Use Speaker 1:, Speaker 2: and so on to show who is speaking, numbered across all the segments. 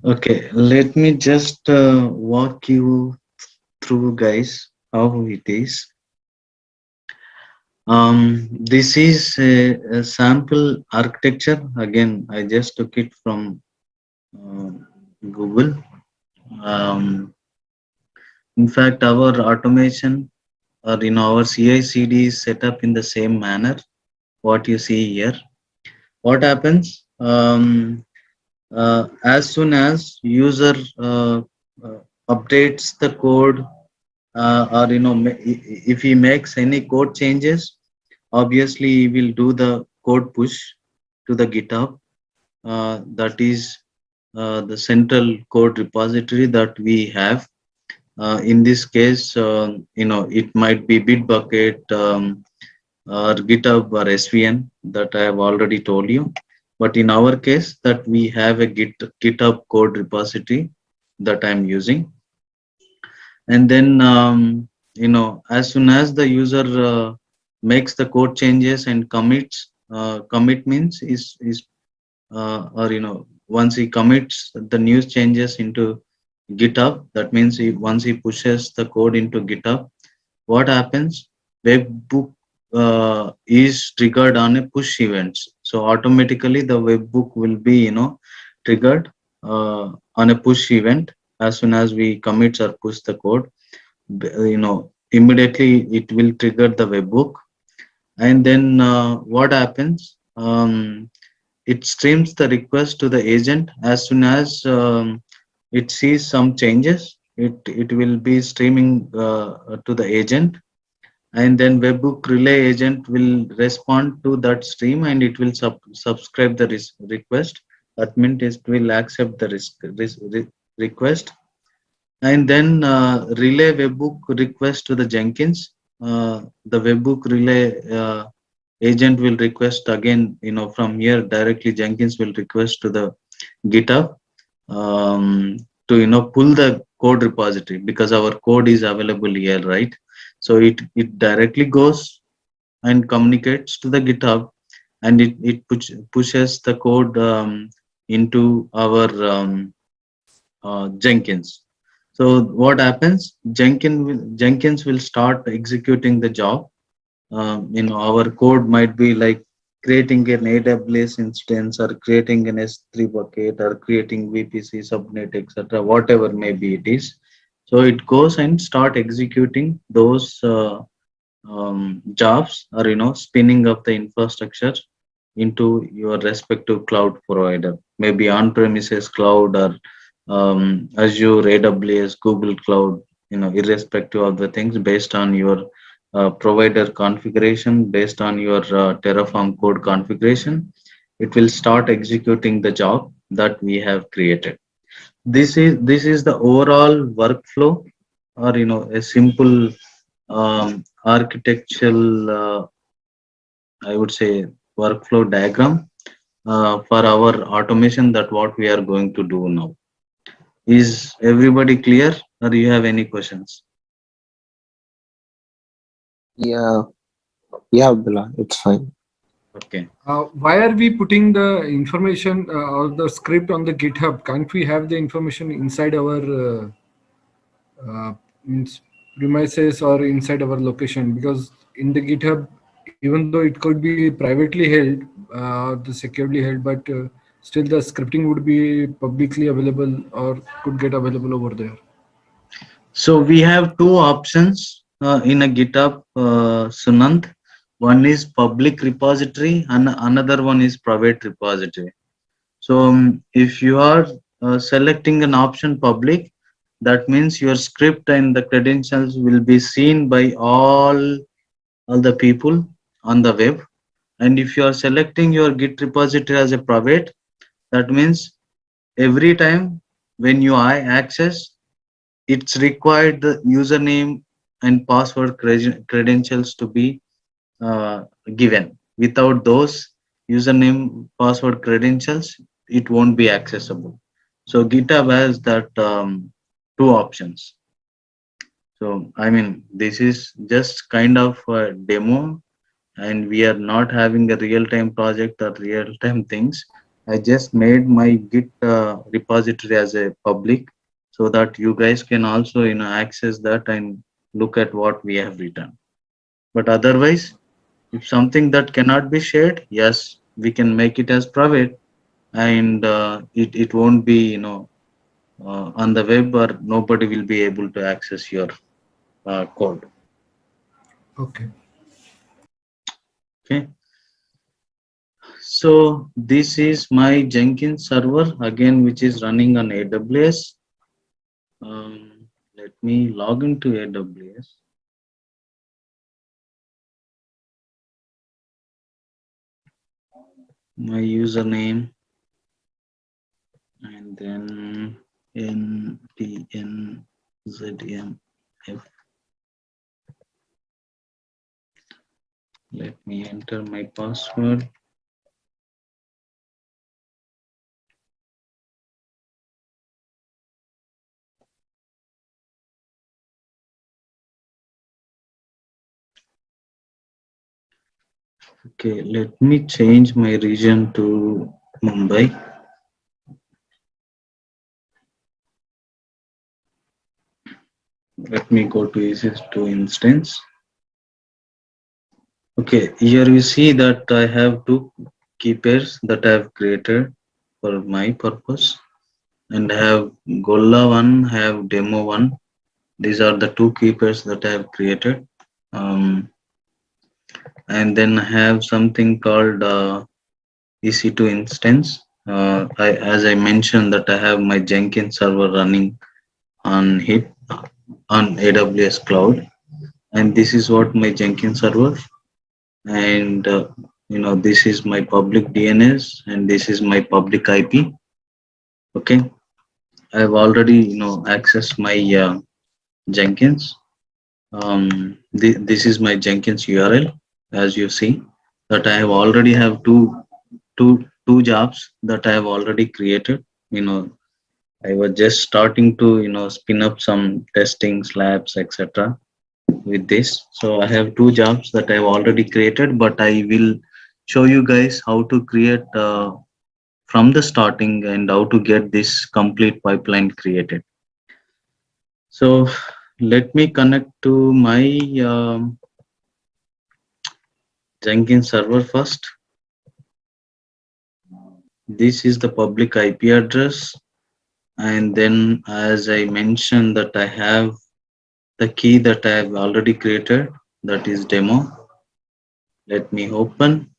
Speaker 1: Okay, let me just walk you through, guys, how it is. This is a sample architecture. Again, I just took it from uh, Google. Um, in fact, our automation or our CI/CD is set up in the same manner. What you see here. What happens? As soon as user uh, updates the code, or if he makes any code changes, obviously he will do the code push to the GitHub. That is the central code repository that we have. In this case, it might be Bitbucket, or GitHub or SVN that I have already told you. But in our case, that we have a GitHub code repository that I'm using. And then, as soon as the user makes the code changes and commits, commit means is or once he commits the new changes into GitHub, that means once he pushes the code into GitHub, what happens? Webbook is triggered on a push events. So automatically the webbook will be triggered on a push event as soon as we commit or push the code. Immediately it will trigger the webbook, and then what happens? It streams the request to the agent as soon as it sees some changes. It will be streaming to the agent, and then webhook relay agent will respond to that stream, and it will subscribe the request. That means it will accept the request, and then relay webhook request to the Jenkins. The webhook relay agent will request again, from here directly Jenkins will request to the GitHub, to pull the code repository, because our code is available here, right? So it directly goes and communicates to the GitHub, and it pushes the code into our Jenkins. So what happens? Jenkins will start executing the job. Our code might be like creating an AWS instance, or creating an S3 bucket, or creating VPC subnet, etc. Whatever maybe it is. So it goes and start executing those jobs, or spinning up the infrastructure into your respective cloud provider, maybe on-premises cloud, or Azure, AWS, Google Cloud, irrespective of the things, based on your provider configuration, based on your Terraform code configuration, it will start executing the job that we have created. This is the overall workflow, or a simple architectural, I would say, workflow diagram for our automation, that what we are going to do now. Is everybody clear, or you have any questions?
Speaker 2: Yeah, yeah, Abdullah, it's fine.
Speaker 1: Okay.
Speaker 3: Why are we putting the information or the script on the GitHub? Can't we have the information inside our means premises or inside our location? Because in the GitHub, even though it could be privately held, the securely held, but still the scripting would be publicly available or could get available over there.
Speaker 1: So we have two options in a GitHub, Sunant. One is public repository, and another one is private repository. So if you are selecting an option public, that means your script and the credentials will be seen by all the people on the web. And if you are selecting your Git repository as a private, that means every time when you access, it's required the username and password credentials to be given. Without those username, password credentials, it won't be accessible. So GitHub has that two options. So I mean, this is just kind of a demo, and we are not having a real-time project or real-time things. I just made my Git repository as a public so that you guys can also access that and look at what we have written. But otherwise, if something that cannot be shared, yes, we can make it as private, and it won't be on the web, or nobody will be able to access your code.
Speaker 3: Okay.
Speaker 1: Okay. So this is my Jenkins server again, which is running on AWS. Let me log into AWS. My username and then npnzmf. Let me enter my password. Okay, let me change my region to Mumbai. Let me go to EC2 instance. Okay, here you see that I have two key pairs that I have created for my purpose, and I have Golla one, have demo one. These are the two key pairs that I have created. And then I have something called EC2 instance. As I mentioned that I have my Jenkins server running on on AWS cloud, and this is what my Jenkins server, and this is my public DNS, and this is my public IP. Okay, I have already accessed my Jenkins. This is my Jenkins URL, as you see that I have already have two jobs that I have already created. You know, I was just starting to spin up some testing labs, etc. with this. So I have two jobs that I have already created, but I will show you guys how to create from the starting and how to get this complete pipeline created. So let me connect to my Jenkins server first. This is the public IP address, and then as I mentioned that I have the key that I have already created, that is demo. Let me open.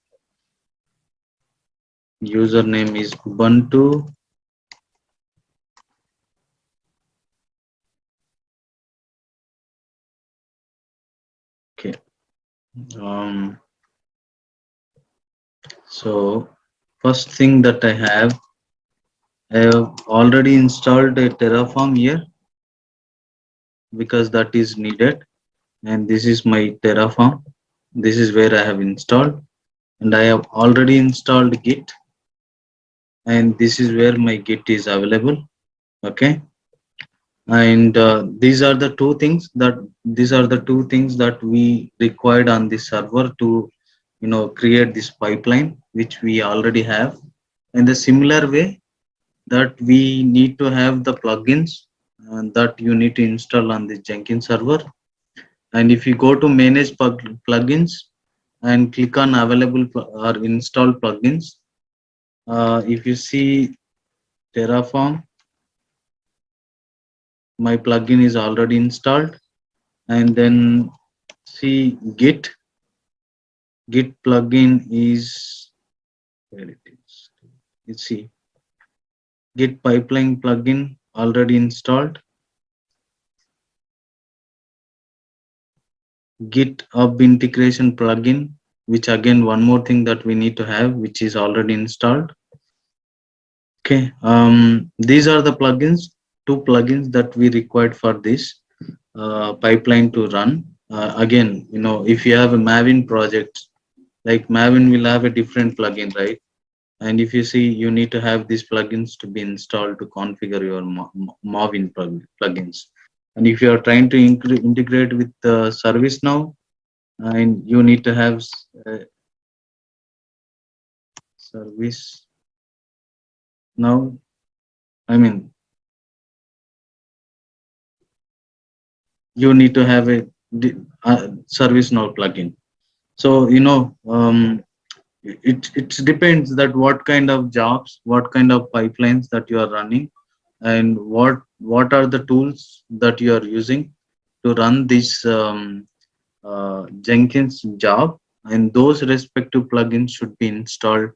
Speaker 1: Username is Ubuntu. Okay. Um, so first thing that I have already installed a Terraform here because that is needed. And this is my Terraform. This is where I have installed, and I have already installed Git, and this is where my Git is available. Okay, and these are the two things that we required on the server to create this pipeline, which we already have. In the similar way that we need to have the plugins that you need to install on the Jenkins server. And if you go to manage plugins and click on available or install plugins, if you see Terraform, my plugin is already installed. And then see Git plugin is where it is. You see Git pipeline plugin already installed. GitHub integration plugin, which again one more thing that we need to have, which is already installed. Okay, these are the plugins, two plugins that we required for this pipeline to run. Again, if you have a Maven project, like Maven will have a different plugin, right? And if you see, you need to have these plugins to be installed to configure your Maven plugins. And if you are trying to integrate with ServiceNow, and you need to have service Now, I mean, you need to have a service now plugin. So, it depends that what kind of jobs, what kind of pipelines that you are running, and what are the tools that you are using to run this Jenkins job, and those respective plugins should be installed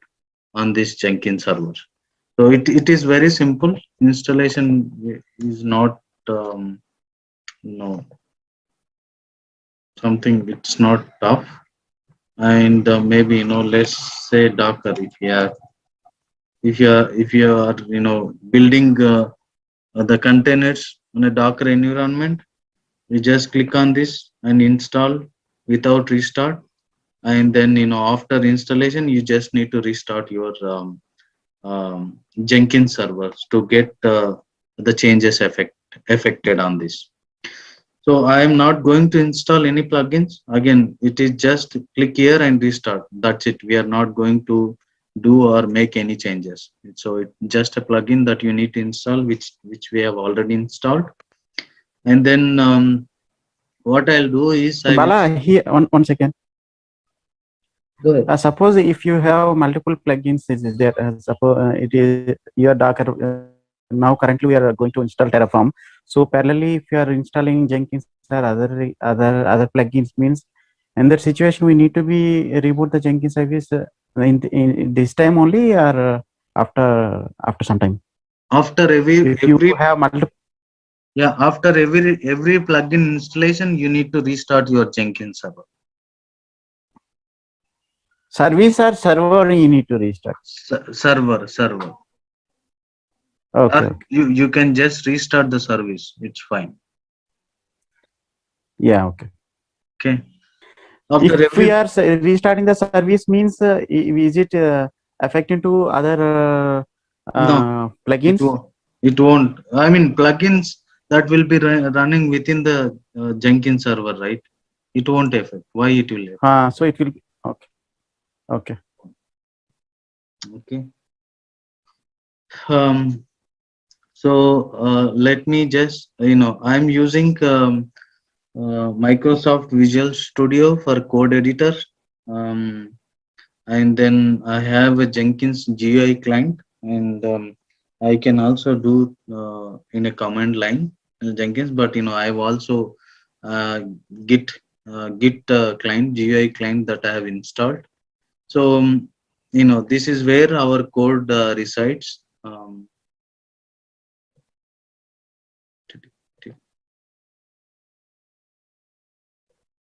Speaker 1: on this Jenkins server. So it is very simple. Installation is not no something. It's not tough, and maybe let's say Docker. If you are building the containers on a Docker environment, you just click on this and install without restart, and then after installation you just need to restart your Jenkins servers to get the changes affected on this. So I am not going to install any plugins. Again, it is just click here and restart. That's it. We are not going to do or make any changes. So it's just a plugin that you need to install, which we have already installed. And then what I'll do is
Speaker 4: So
Speaker 1: I will
Speaker 4: Bala, here one second.
Speaker 1: go ahead.
Speaker 4: Suppose if you have multiple plugins, is there? Suppose it is your Docker. Now currently we are going to install Terraform. So parallelly, if you are installing Jenkins or other plugins, means in that situation we need to be reboot the Jenkins service in this time only, or after some time.
Speaker 1: After
Speaker 4: If you have multiple
Speaker 1: after every plugin installation, you need to restart your Jenkins server.
Speaker 4: service or server, you need to restart.
Speaker 1: Server.
Speaker 4: Okay.
Speaker 1: Or you can just restart the service. It's fine.
Speaker 4: Yeah. Okay.
Speaker 1: Okay. After
Speaker 4: If we are restarting the service, means is it affecting to other
Speaker 1: no, it
Speaker 4: plugins?
Speaker 1: won't. It won't. I mean, plugins that will be running within the Jenkins server, right? It won't affect. Why it will affect?
Speaker 4: So it will be okay. Okay.
Speaker 1: Okay. So let me just I'm using Microsoft Visual Studio for code editor, um, and then I have a Jenkins GUI client, and I can also do in a command line in Jenkins, but I've also uh, Git Git client, GUI client that I have installed. So this is where our code resides.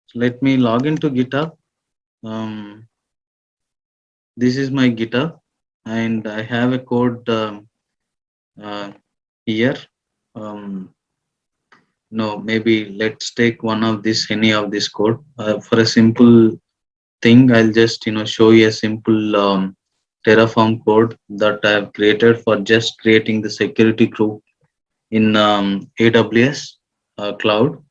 Speaker 1: So let me log into GitHub. This is my GitHub, and I have a code uh, here. No, maybe let's take any of this code for a simple thing. I'll just show you a simple Terraform code that I have created for just creating the security group in AWS cloud,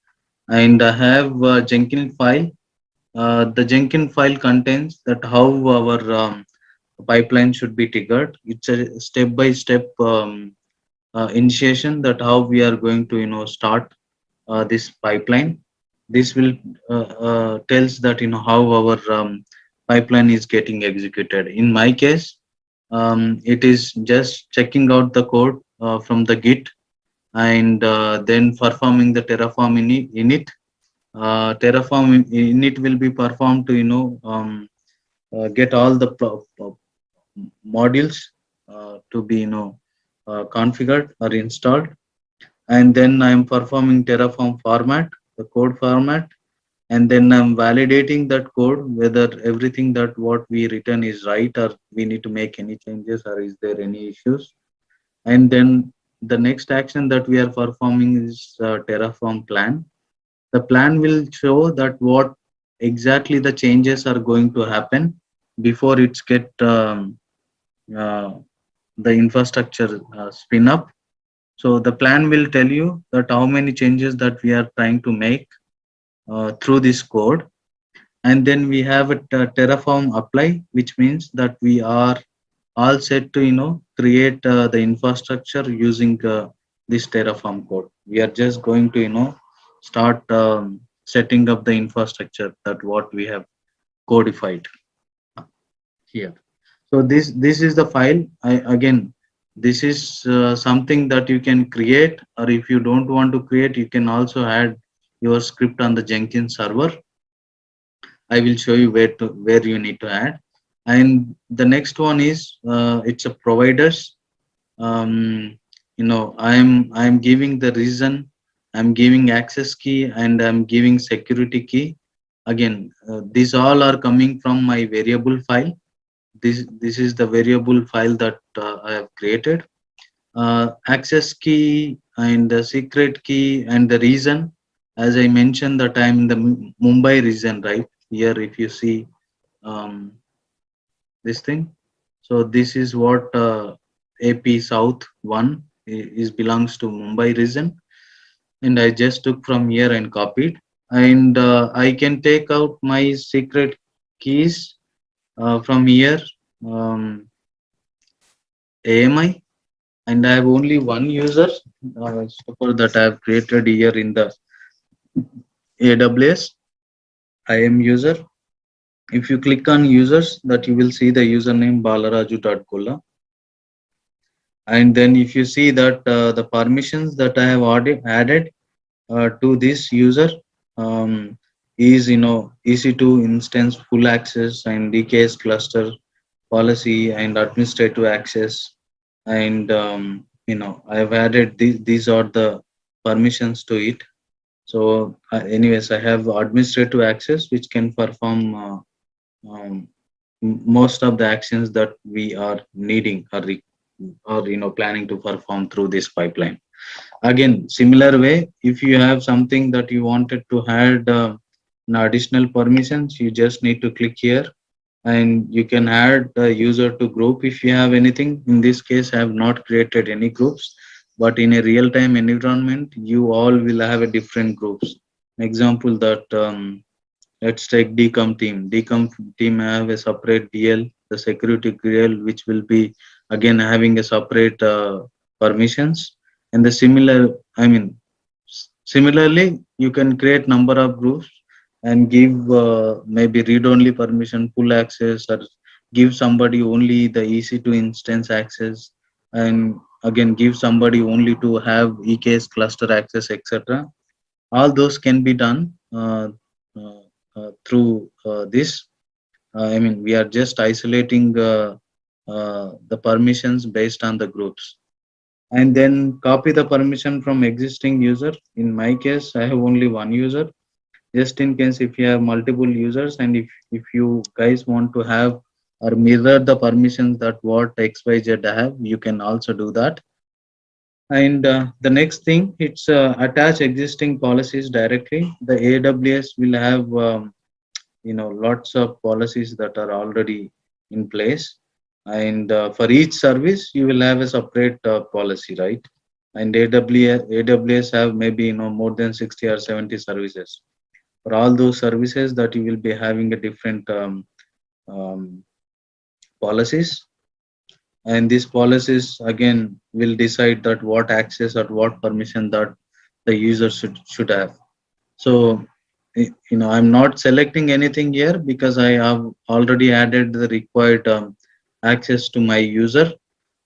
Speaker 1: and I have a Jenkins file. The Jenkins file contains that how our pipeline should be triggered. It's a step-by-step initiation that how we are going to start this pipeline. This will tells that how our pipeline is getting executed. In my case, it is just checking out the code from the Git, and then performing the Terraform init. Terraform init will be performed to get all the modules to be configured or installed, and then I'm performing Terraform format, the code format, and then I'm validating that code whether everything that what we written is right, or we need to make any changes, or is there any issues. And then the next action that we are performing is Terraform plan. The plan will show that what exactly the changes are going to happen before it's get uh, the infrastructure spin up. So the plan will tell you that how many changes that we are trying to make through this code. And then we have a Terraform apply, which means that we are all set to create the infrastructure using this Terraform code. We are just going to start setting up the infrastructure that what we have codified here. So this is the file. Again, this is something that you can create, or if you don't want to create, you can also add your script on the Jenkins server. I will show you where you need to add. And the next one is it's a providers. I'm giving the reason, I'm giving access key, and I'm giving security key. Again, these all are coming from my variable file. This is the variable file that I have created. Access key and the secret key and the reason, as I mentioned that I'm in the Mumbai region, right here. If you see um, this thing, so this is what AP South 1 is belongs to Mumbai region, and I just took from here and copied. And I can take out my secret keys from here, um, AMI, and I have only one user. Suppose that I have created here in the AWS. I am user. If you click on users, that you will see the username balaraju.golla. And then if you see that the permissions that I have added to this user um, is EC2 instance full access and DKS cluster policy and administrative access, and I've added these are the permissions to it. So anyways, I have administrative access which can perform um, most of the actions that we are needing or planning to perform through this pipeline. Again, similar way, if you have something that you wanted to add additional permissions, you just need to click here and you can add the user to group if you have anything. In this case, I have not created any groups, but in a real-time environment, you all will have a different groups. Example that let's take decom team. Decom team have a separate DL, the security DL, which will be again having a separate permissions. And the similarly, you can create number of groups and give maybe read-only permission, full access, or give somebody only the EC2 instance access, and again give somebody only to have EKS cluster access, etc. All those can be done through this. We are just isolating the permissions based on the groups, and then copy the permission from existing user. In my case, I have only one user. Just in case if you have multiple users, and if you guys want to have or mirror the permissions that what XYZ have, you can also do that. And the next thing, it's attach existing policies directly. The AWS will have lots of policies that are already in place, and for each service you will have a separate policy, right? And AWS have maybe more than 60 or 70 services. For all those services that you will be having a different um, policies, and these policies again will decide that what access or what permission that the user should have. So I'm not selecting anything here because I have already added the required access to my user.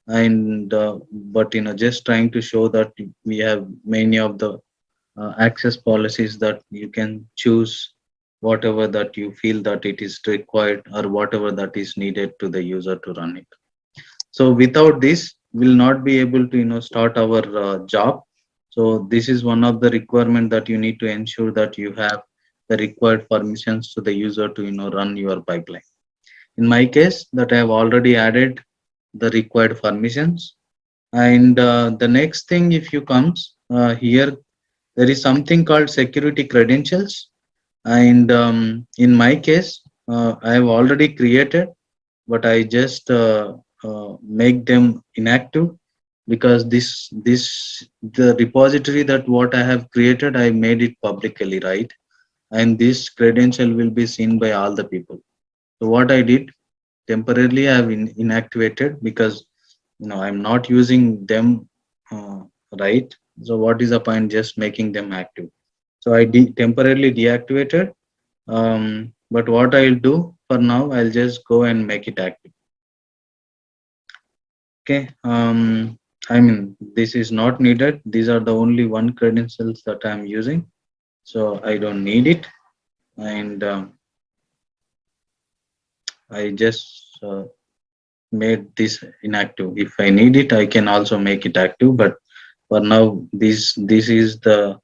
Speaker 1: And but just trying to show that we have many of the access policies that you can choose whatever that you feel that it is required or whatever that is needed to the user to run it. So without this, we'll not be able to start our job. So this is one of the requirement that you need to ensure that you have the required permissions to the user to run your pipeline. In my case, that I have already added the required permissions. And the next thing, if you comes here, there is something called security credentials. And in my case, I have already created, but I just make them inactive because the repository that what I have created, I made it publicly, right? And this credential will be seen by all the people. So what I did, temporarily I have inactivated because I'm not using them right. So what is the point just making them active? So I temporarily deactivated. But what I'll do for now, I'll just go and make it active. Okay. I mean, this is not needed. These are the only one credentials that I'm using. So I don't need it. And I just made this inactive. If I need it, I can also make it active. But for now, this is the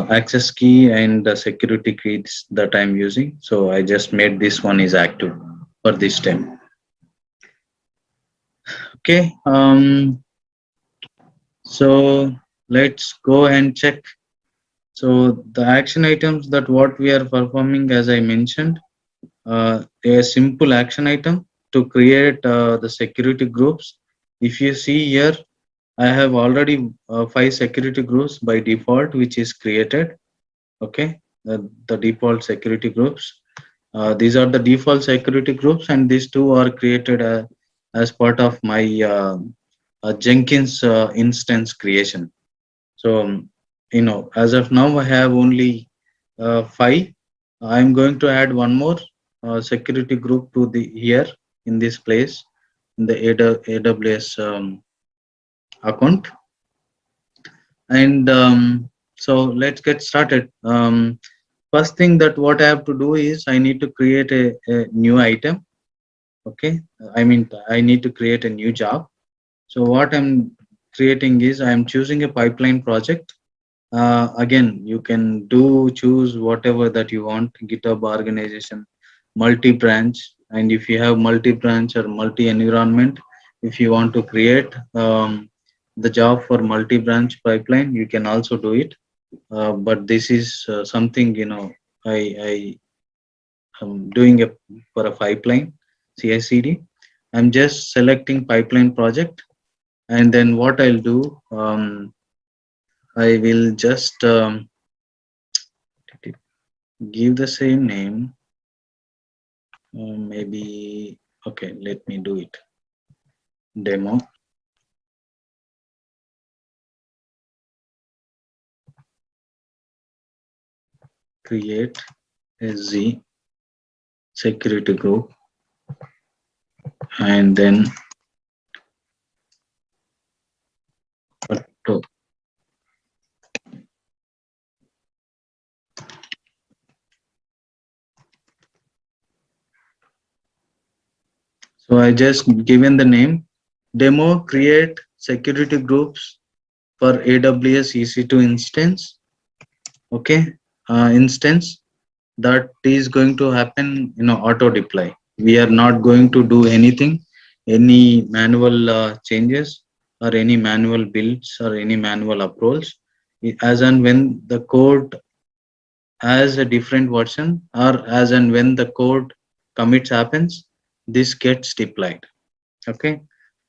Speaker 1: access key and the security keys that I'm using. So I just made this one is active for this time. Okay. So let's go and check. So the action items that what we are performing, as I mentioned, a simple action item to create the security groups. If you see here, I have already 5 security groups by default, which is created. Okay, the default security groups. These are the default security groups, and these two are created as part of my Jenkins instance creation. So, as of now, I have only 5. I'm going to add one more security group to the here in this place in the AWS account. And so let's get started. First thing that what I have to do is I need to create a new item. Okay, I mean I need to create a new job. So what I'm creating is I'm choosing a pipeline project. Again, you can choose whatever that you want. GitHub organization, multi-branch, and if you have multi-branch or multi-environment, if you want to create the job for multi-branch pipeline, you can also do it. But this is something I am doing for a pipeline CICD. I'm just selecting pipeline project, and then what I'll do, I will just give the same name. Maybe okay. Let me do it. Demo. Create a Z security group, and then auto. So I just given the name demo create security groups for AWS EC2 instance. Okay, instance that is going to happen, auto deploy. We are not going to do anything, any manual changes or any manual builds or any manual approvals. As and when the code has a different version or as and when the code commits happens, this gets deployed. Okay,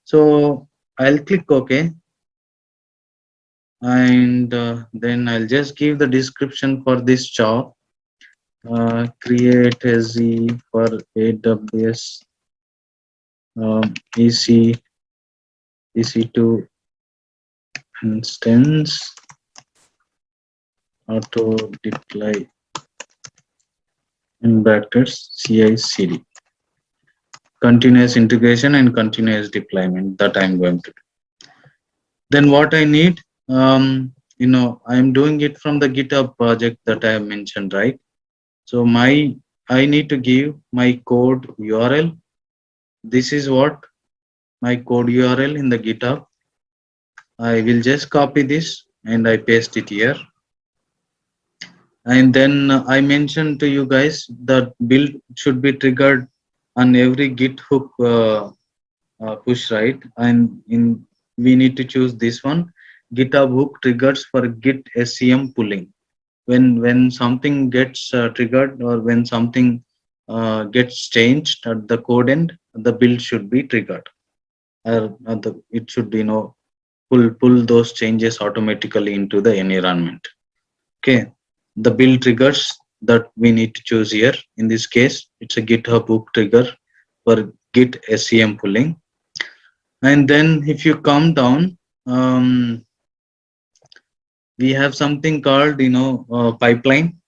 Speaker 1: so I'll click OK, and then I'll just give the description for this job. Create a Z for AWS EC2 instance auto deploy in brackets CI/CD. Continuous integration and continuous deployment that I'm going to do. Then what I need, I'm doing it from the GitHub project that I have mentioned, right? So I need to give my code URL. This is what my code URL in the GitHub. I will just copy this and I paste it here. And then I mentioned to you guys that build should be triggered on every Git hook push, right? And we need to choose this one. GitHub hook triggers for Git SCM pulling. When something gets triggered or when something gets changed at the code end, the build should be triggered. It should pull those changes automatically into the environment. Okay, the build triggers that we need to choose here. In this case, it's a GitHub hook trigger for git SCM pulling. And then if you come down, we have something called, pipeline.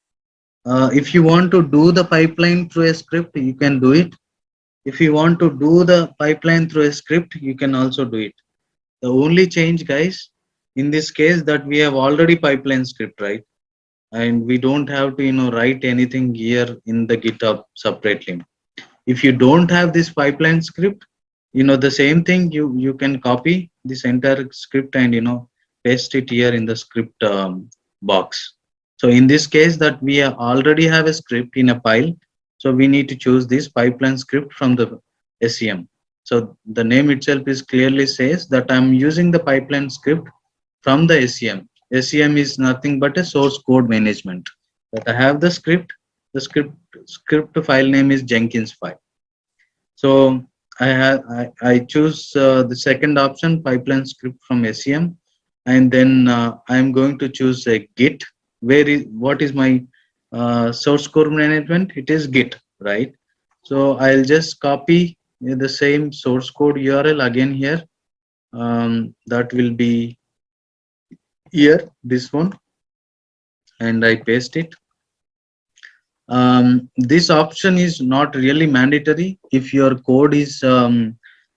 Speaker 1: If you want to do the pipeline through a script, you can do it. If you want to do the pipeline through a script, you can also do it. The only change, guys, in this case, that we have already pipeline script, right? And we don't have to, write anything here in the GitHub separately. If you don't have this pipeline script, the same thing, you can copy this entire script and paste it here in the script box. So in this case, that we already have a script in a file, so we need to choose this pipeline script from the SCM. So the name itself is clearly says that I'm using the pipeline script from the SCM. SCM is nothing but a source code management. That I have the script. The script file name is Jenkins file. So I choose the second option, pipeline script from SCM, and then I'm going to choose a Git. What is my source code management? It is Git, right? So I'll just copy the same source code URL again here. That will be here, this one, and I paste it. This option is not really mandatory if your code is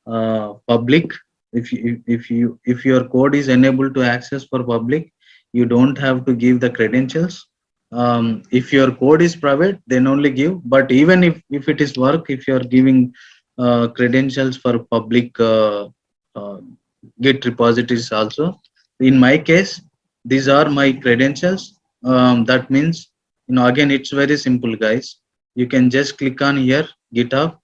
Speaker 1: public. If your code is enabled to access for public, you don't have to give the credentials. If your code is private, then only give. But even if it is work, if you are giving credentials for public uh, Git repositories also. In my case, these are my credentials. That means, again, it's very simple, guys. You can just click on here, GitHub,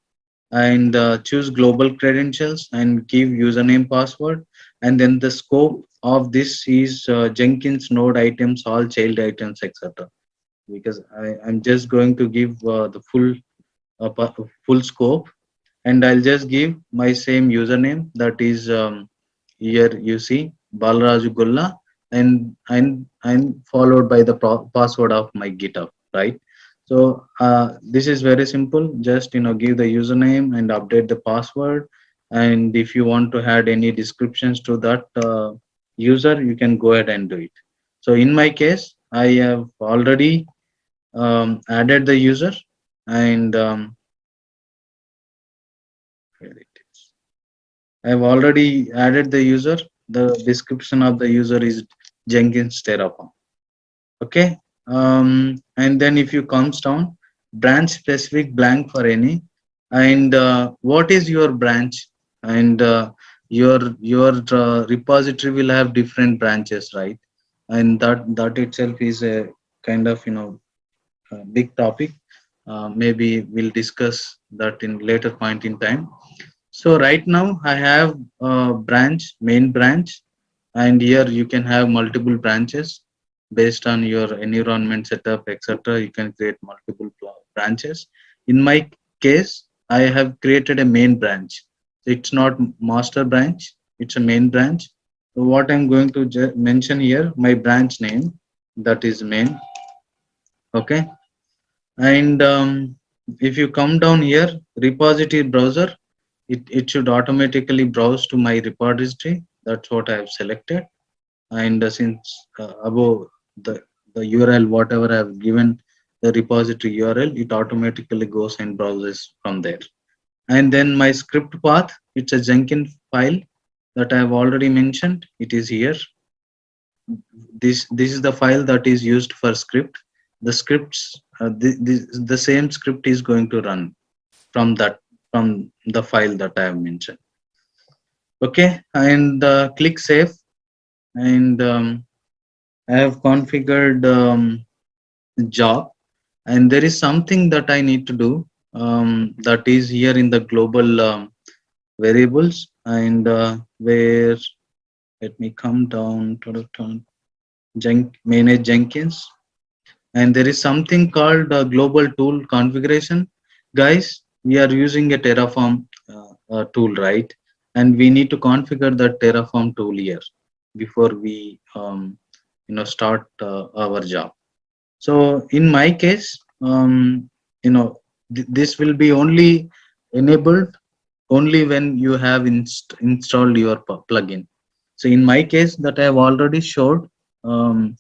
Speaker 1: and choose global credentials and give username, password. And then the scope of this is Jenkins node items, all child items, etc. Because I'm just going to give the full scope, and I'll just give my same username, that is here you see Balaraju Gulla, and followed by the password of my GitHub, right? So this is very simple. Just give the username and update the password. And if you want to add any descriptions to that user, you can go ahead and do it. So in my case, I have already added the user, and where it is. I've already added the user. The description of the user is Jenkins Terraform. Okay. And then if you comes down, branch specific blank for any, and what is your branch, and your repository will have different branches, right? And that itself is a kind of big topic. Maybe we'll discuss that in later point in time. So right now I have a branch, main branch, and here you can have multiple branches based on your environment setup, etc. You can create multiple branches. In my case, I have created a main branch. It's not master branch, it's a main branch. So what I'm going to mention here, my branch name, that is main. Okay. And if you come down here, repository browser, it should automatically browse to my repository. That's what I have selected. And since above the URL, whatever I have given the repository URL, it automatically goes and browses from there. And then my script path, it's a Jenkins file that I have already mentioned. It is here. This is the file that is used for script. The scripts, the same script is going to run from the file that I have mentioned. Okay, and click save, and I have configured job, and there is something that I need to do, that is here in the global variables, and where, let me come down to the manage Jenkins, and there is something called global tool configuration. Guys, we are using a Terraform tool, right? And we need to configure the Terraform tool here before we start our job. So in my case, this will be only enabled only when you have installed your plugin. So in my case, that I have already showed um,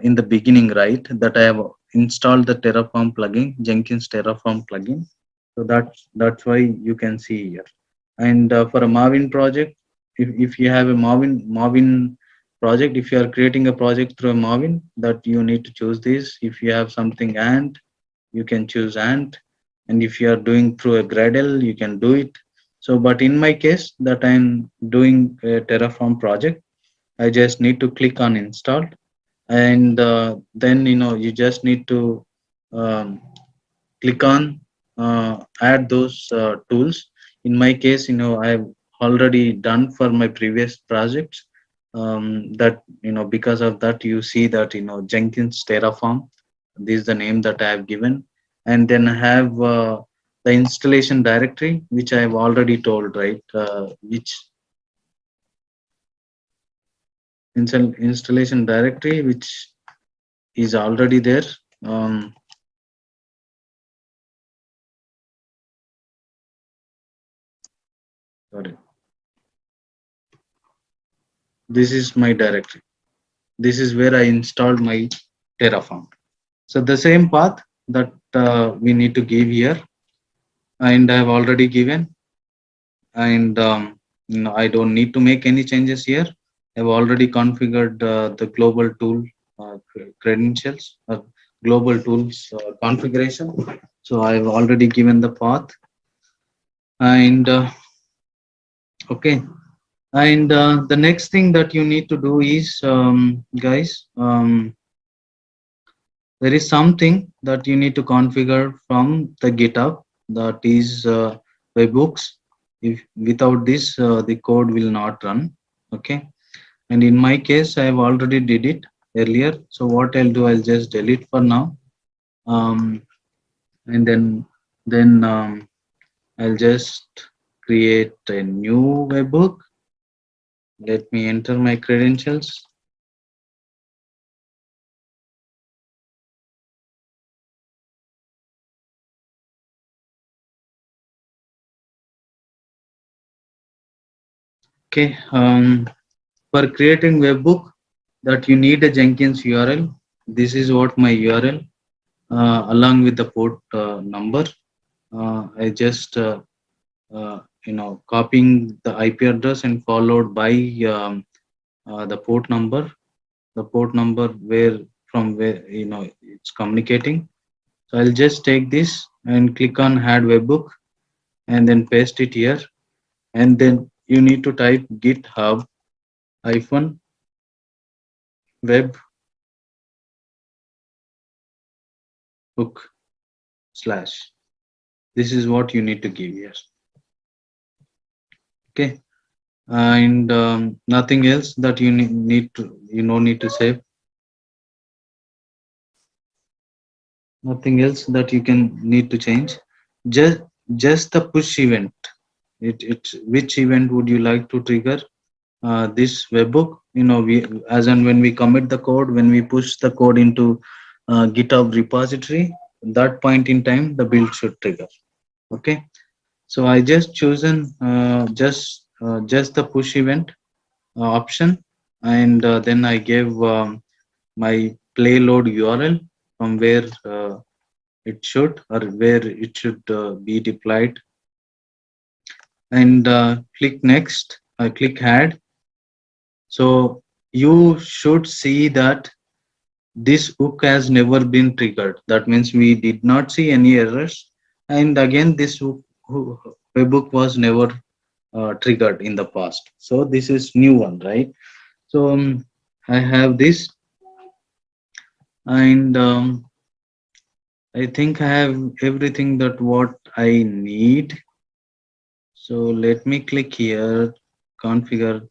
Speaker 1: in the beginning, right, that I have installed the Terraform plugin, Jenkins Terraform plugin. So that's why you can see here. And for a Marvin project, if you have a Marvin project, if you are creating a project through a Marvin, that you need to choose this. If you have something Ant, you can choose Ant. And if you are doing through a Gradle, you can do it. So, but in my case, that I'm doing a Terraform project, I just need to click on install, and then you just need to um, click on add those tools. In my case, I've already done for my previous projects. That because of that, you see that Jenkins Terraform. This is the name that I have given, and then I have the installation directory, which I have already told, right? Which installation directory, which is already there. Um, Sorry, this is my directory. This is where I installed my Terraform. So the same path that we need to give here, and I've already given, and I don't need to make any changes here. I've already configured the global tool credentials, global tools configuration. So I've already given the path, and okay. And the next thing that you need to do is, guys, there is something that you need to configure from the GitHub, that is webhooks. If without this, the code will not run. Okay. And in my case, I have already did it earlier. So what I'll do, I'll just delete for now. Um, and then I'll just create a new webhook. Let me enter my credentials. Okay. For creating webhook, that you need a Jenkins URL. This is what my URL, along with the port number. I just copying the IP address and followed by the port number, where from where it's communicating. So I'll just take this and click on add webhook, and then paste it here, and then you need to type GitHub hyphen web hook slash. This is what you need to give here. Okay. And nothing else that you need to need to save. Nothing else that you can need to change. Just the push event. It's which event would you like to trigger this webhook? We, as and when we commit the code, when we push the code into GitHub repository, that point in time the build should trigger. Okay. So I just chosen just the push event option, and then I gave my payload URL from where it should, or where it should be deployed, and click next. I click add. So you should see that this hook has never been triggered. That means we did not see any errors, and again this webhook was never triggered in the past. So this is new one, right? So I have this, and I think I have everything that what I need. So let me click here, configure.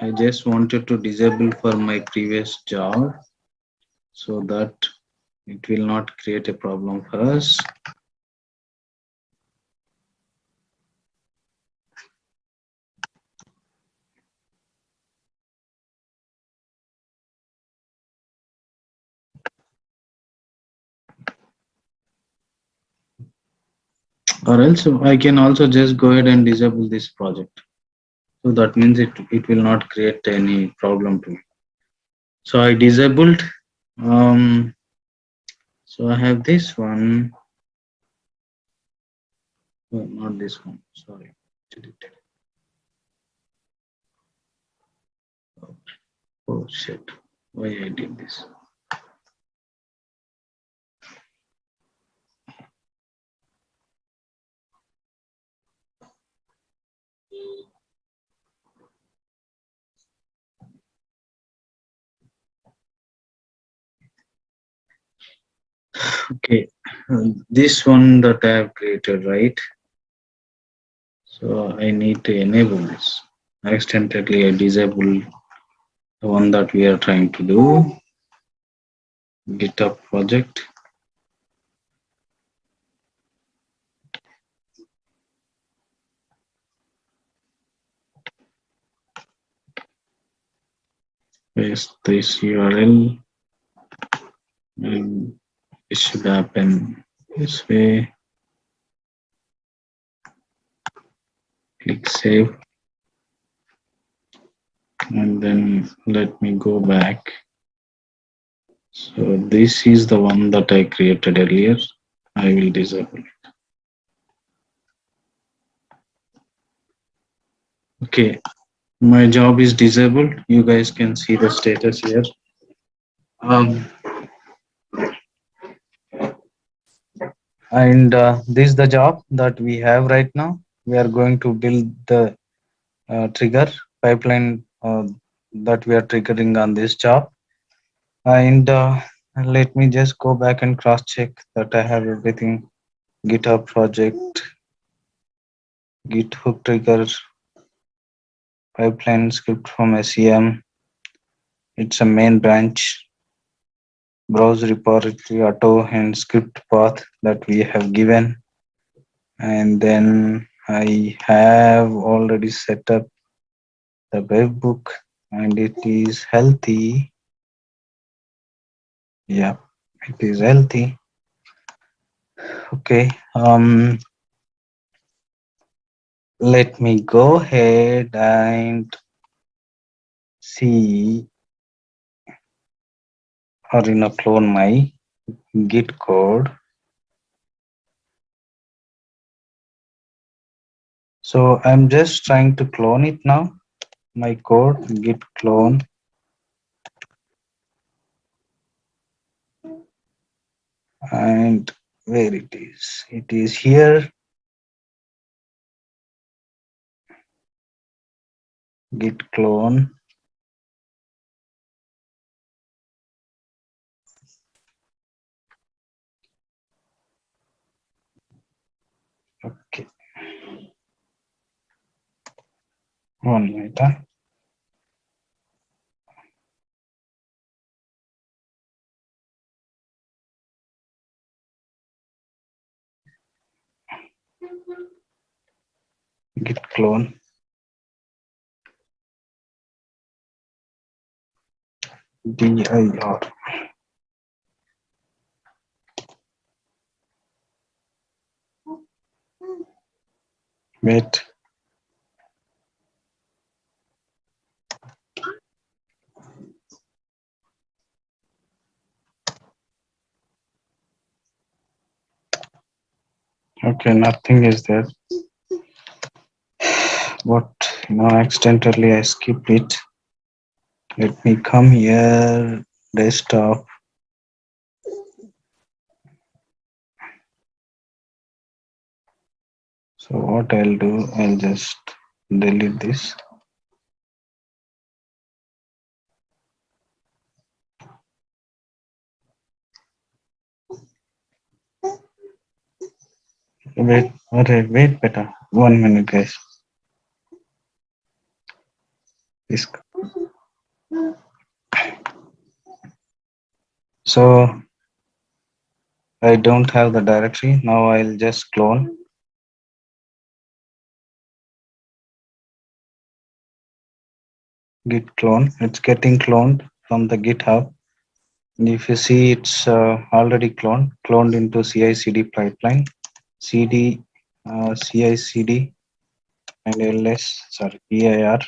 Speaker 1: I just wanted to disable for my previous job so that it will not create a problem for us. Or else I can also just go ahead and disable this project. So that means it will not create any problem to me. So I disabled. Um, so I have this one. Oh, not this one. Sorry. Deleted. Oh shit. Why I did this? Okay. This one that I have created, right? So I need to enable this. Accidentally I disable the one that we are trying to do. GitHub project. Paste this URL and it should happen this way. Click save and then let me go back. So this is the one that I created earlier. I will disable it. Okay, my job is disabled. You guys can see the status here. And this is the job that we have right now. We are going to build the trigger pipeline that we are triggering on this job. And let me just go back and cross check that I have everything. GitHub project, Git hook trigger, pipeline script from SEM. It's a main branch, browse repository, auto and script path that we have given. And then I have already set up the webbook and it is healthy. Yeah, it is healthy. Okay. Let me go ahead and see or clone my Git code. So I'm just trying to clone it now. My code git clone. And where it is? It is here. Git clone. Okay. 1 minute. Git clone. dir. Wait. Okay, nothing is there. But accidentally I skipped it. Let me come here, desktop. So what I'll do, I'll just delete this. Wait, better. 1 minute, guys. This. So I don't have the directory. Now I'll just clone. Git clone. It's getting cloned from the GitHub. And if you see, it's already cloned into CICD pipeline. CD
Speaker 2: CICD and ls, sorry, PIR.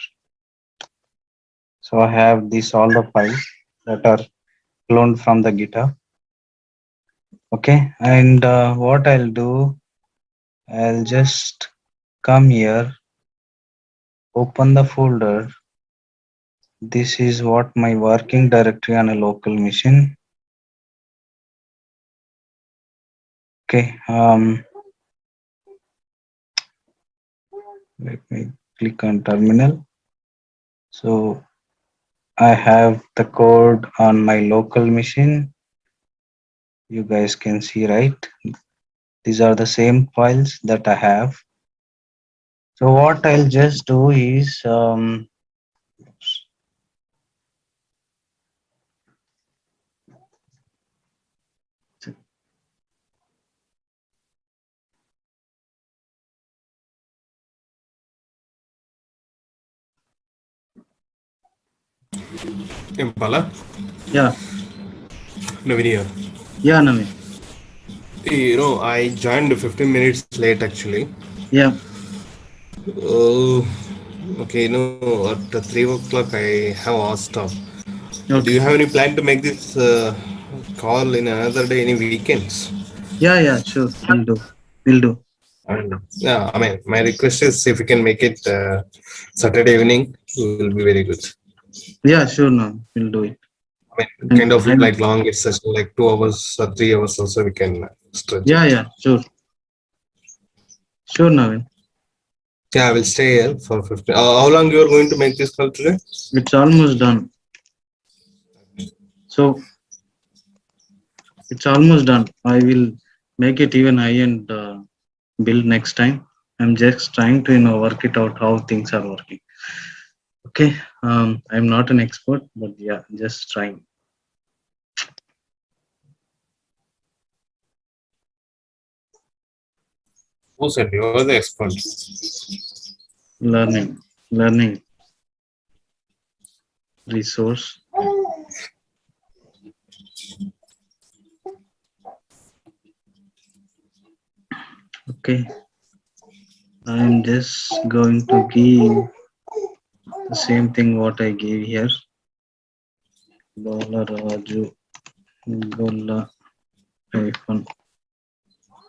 Speaker 2: So I have these all the files that are cloned from the GitHub. Okay, and what I'll do, I'll just come here, open the folder. This is what my working directory on a local machine. Okay, let me click on terminal. So I have the code on my local machine. You guys can see, right? These are the same files that I have. So what I'll just do is,
Speaker 5: Impala,
Speaker 1: Yeah,
Speaker 5: Navin here.
Speaker 1: yeah, Naveen.
Speaker 5: I joined 15 minutes late actually.
Speaker 1: Yeah,
Speaker 5: Oh, okay, at 3 o'clock I have all stop. Do you
Speaker 1: okay.
Speaker 5: have any plan to make this call in another day, any weekends?
Speaker 1: Yeah, yeah, sure. We'll do. We'll do.
Speaker 5: Yeah, I mean, my request is if you can make it Saturday evening, it will be very good.
Speaker 1: Yeah, sure, no. We'll do it.
Speaker 5: I mean, kind
Speaker 1: And
Speaker 5: of
Speaker 1: I'm,
Speaker 5: like long session, like 2 hours or 3 hours also we can stretch
Speaker 1: yeah,
Speaker 5: it.
Speaker 1: yeah, sure. Sure, Naveen.
Speaker 5: Yeah, I will stay here for 15. How long you are going to make this call today?
Speaker 1: It's almost done. So it's almost done. I will make it even high and build next time. I'm just trying to, work it out how things are working. Okay. I'm not an expert, but yeah, just trying.
Speaker 5: Who said you are the expert?
Speaker 1: Learning, learning resource. Okay. I'm just going to give the same thing what I gave here. $Raju Gola hyphen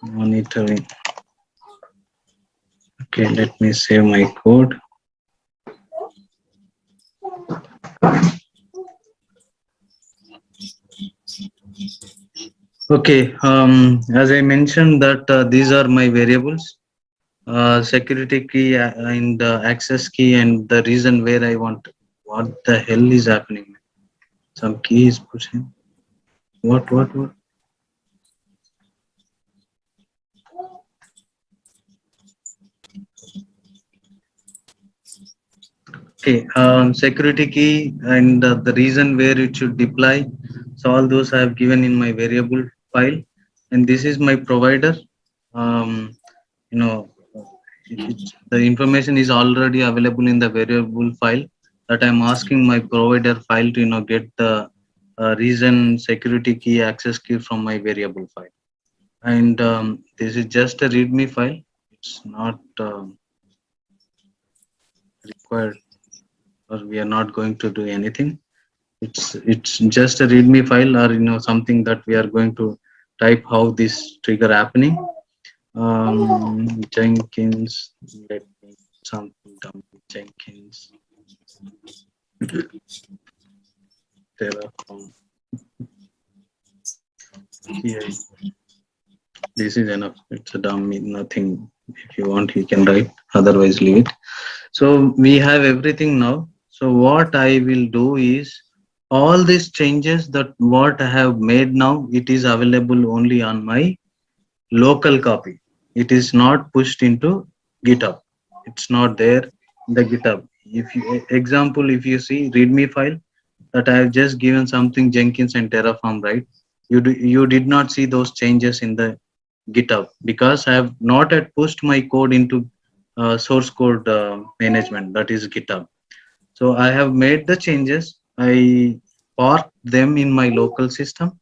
Speaker 1: monitoring. Okay, let me save my code. Okay, as I mentioned that these are my variables, security key and access key, and the reason where I want. What the hell is happening? Some key is pushing. What? Okay, security key and the reason where it should deploy. So all those I have given in my variable file, and this is my provider. Um, you know, the information is already available in the variable file that I'm asking my provider file to get the reason security key access key from my variable file, and this is just a readme file. It's not required, or we are not going to do anything. It's just a readme file, or something that we are going to type how this trigger happening. Jenkins, let me something dumb. Jenkins Terraform CI. This is enough. It's a dummy, nothing. If you want you can write, otherwise leave it. So we have everything now. So what I will do is, all these changes that what I have made now, it is available only on my local copy. It is not pushed into GitHub. It's not there in the GitHub. If you example, if you see readme file that I have just given something Jenkins and Terraform, right? You did not see those changes in the GitHub because I have not yet pushed my code into source code management, that is GitHub. So I have made the changes. I parked them in my local system.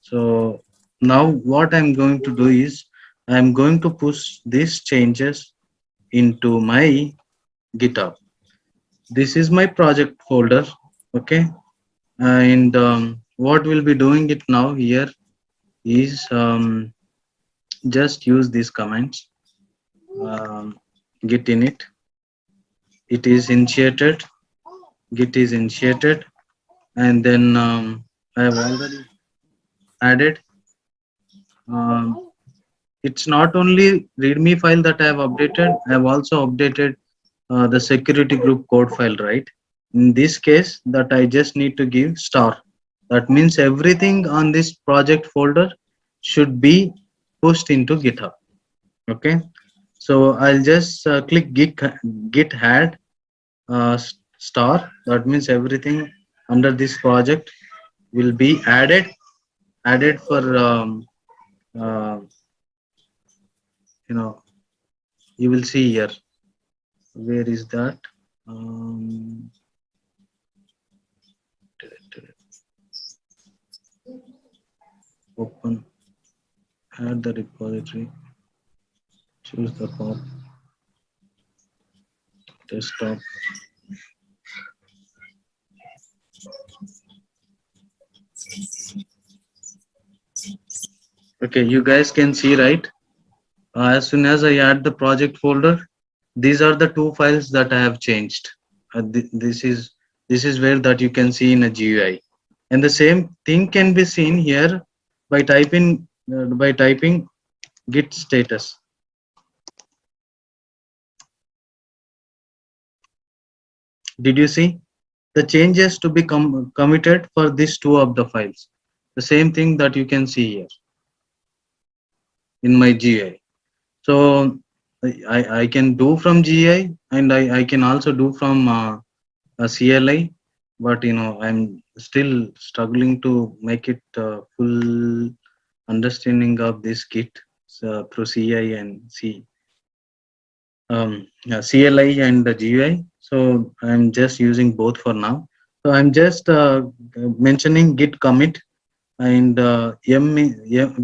Speaker 1: So now what I'm going to do is, I'm going to push these changes into my GitHub. This is my project folder. Okay. And what we'll be doing it now here is just use these commands. Git init, it is initiated, git is initiated, and then I have already added. Um, it's not only README file that I have updated, I have also updated the security group code file, right? In this case, that I just need to give star. That means everything on this project folder should be pushed into GitHub. Okay. So I'll just click git add star. That means everything under this project will be added for uh, you know, you will see here. Where is that? Um, Open, add the repository, choose the path, desktop. Okay, you guys can see, right? As soon as I add the project folder, these are the two files that I have changed. This is where that you can see in a GUI, and the same thing can be seen here by typing git status. Did you see the changes to be committed for these two of the files? The same thing that you can see here in my GUI. So I can do from GUI, and I can also do from a CLI, but I'm still struggling to make it full understanding of this Git through CI and CLI and the GUI. So I'm just using both for now. So I'm just mentioning git commit and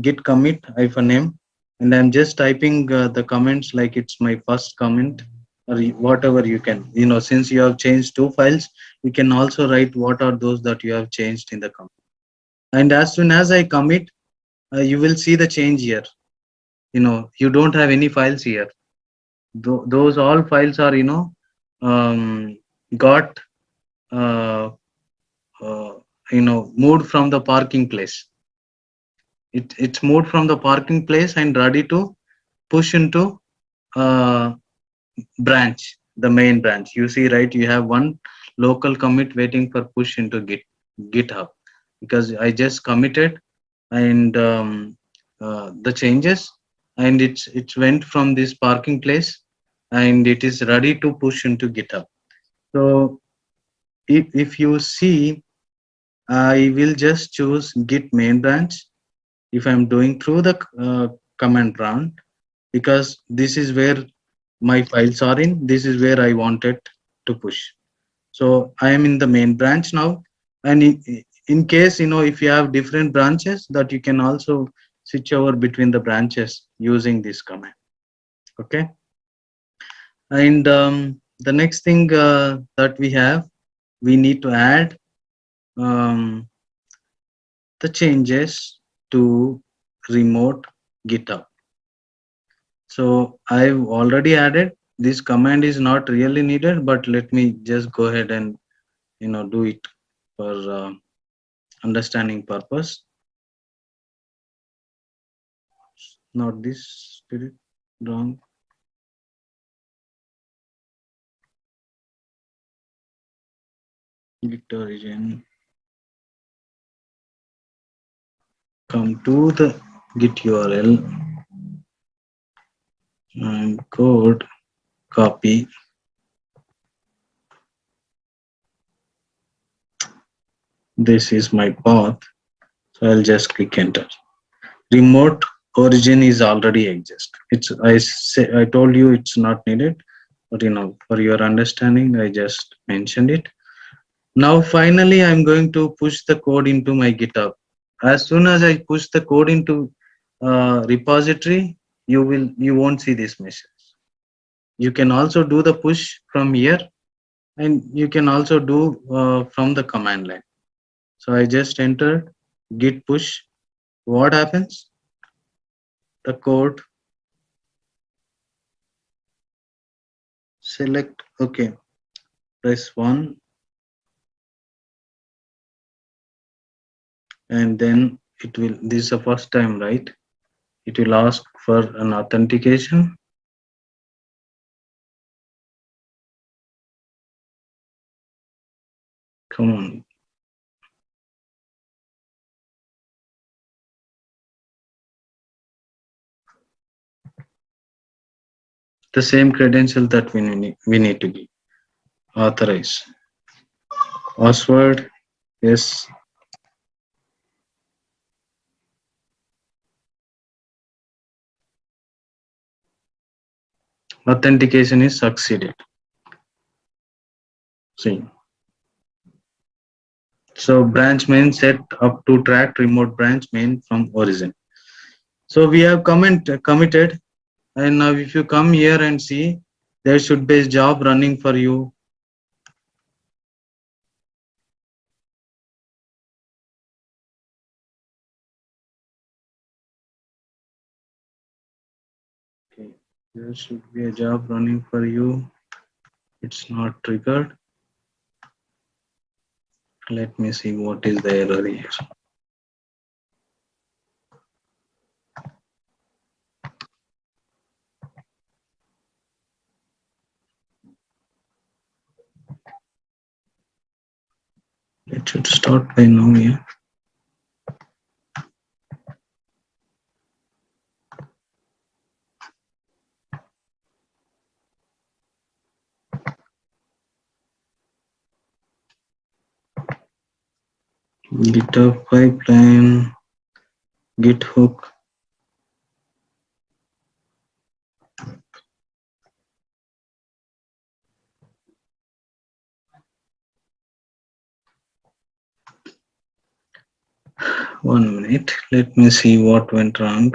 Speaker 1: git commit hyphen m, and I'm just typing the comments like it's my first comment, or whatever you can. Since you have changed two files, you can also write what are those that you have changed in the comment. And as soon as I commit, you will see the change here. You don't have any files here. Those all files are got uh, uh, moved from the parking place. It's moved from the parking place and ready to push into uh, branch, the main branch. You see, right? You have one local commit waiting for push into GitHub, because I just committed and the changes, and it's went from this parking place and it is ready to push into GitHub. So if you see, I will just choose git main branch if I'm doing through the command prompt, because this is where my files are in. This is where I wanted to push. So I am in the main branch now, and in case if you have different branches, that you can also switch over between the branches using this command. Okay. And the next thing that we need to add um, the changes to remote GitHub. So I've already added. This command is not really needed, but let me just go ahead and do it for understanding purpose. Not this, did it wrong? Git origin. Come to the Git URL and code copy. This is my path, so I'll just click enter. Remote origin is already exist. I told you it's not needed, but for your understanding, I just mentioned it. Now finally I'm going to push the code into my GitHub. As soon as I push the code into repository, you won't see this message. You can also do the push from here, and you can also do from the command line. So I just entered git push. What happens? The code, select, okay, press 1, and then it will, this is the first time, right? It will ask for an authentication. Come on. The same credential that we need to give. Authorize. Password, yes. Authentication is succeeded. See. So branch main set up to track remote branch main from origin. So we have committed, and now if you come here and see, there should be a job running for you. Okay, there should be a job running for you. It's not triggered. Let me see what is the error here. It should start by now, yeah. GitHub pipeline, Git hook. One minute, let me see what went wrong.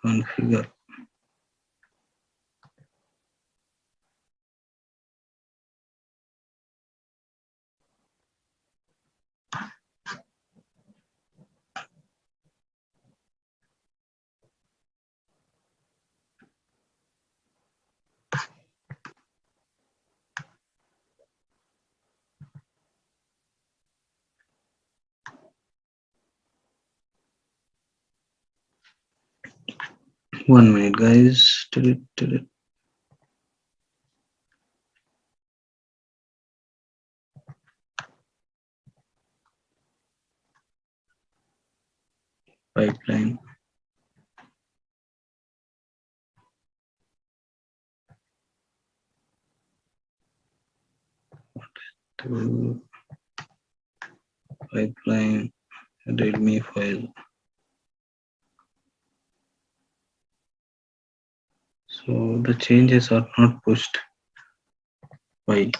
Speaker 1: Configure. One minute, guys. Pipeline. To pipeline, readme file. So the changes are not pushed. Why?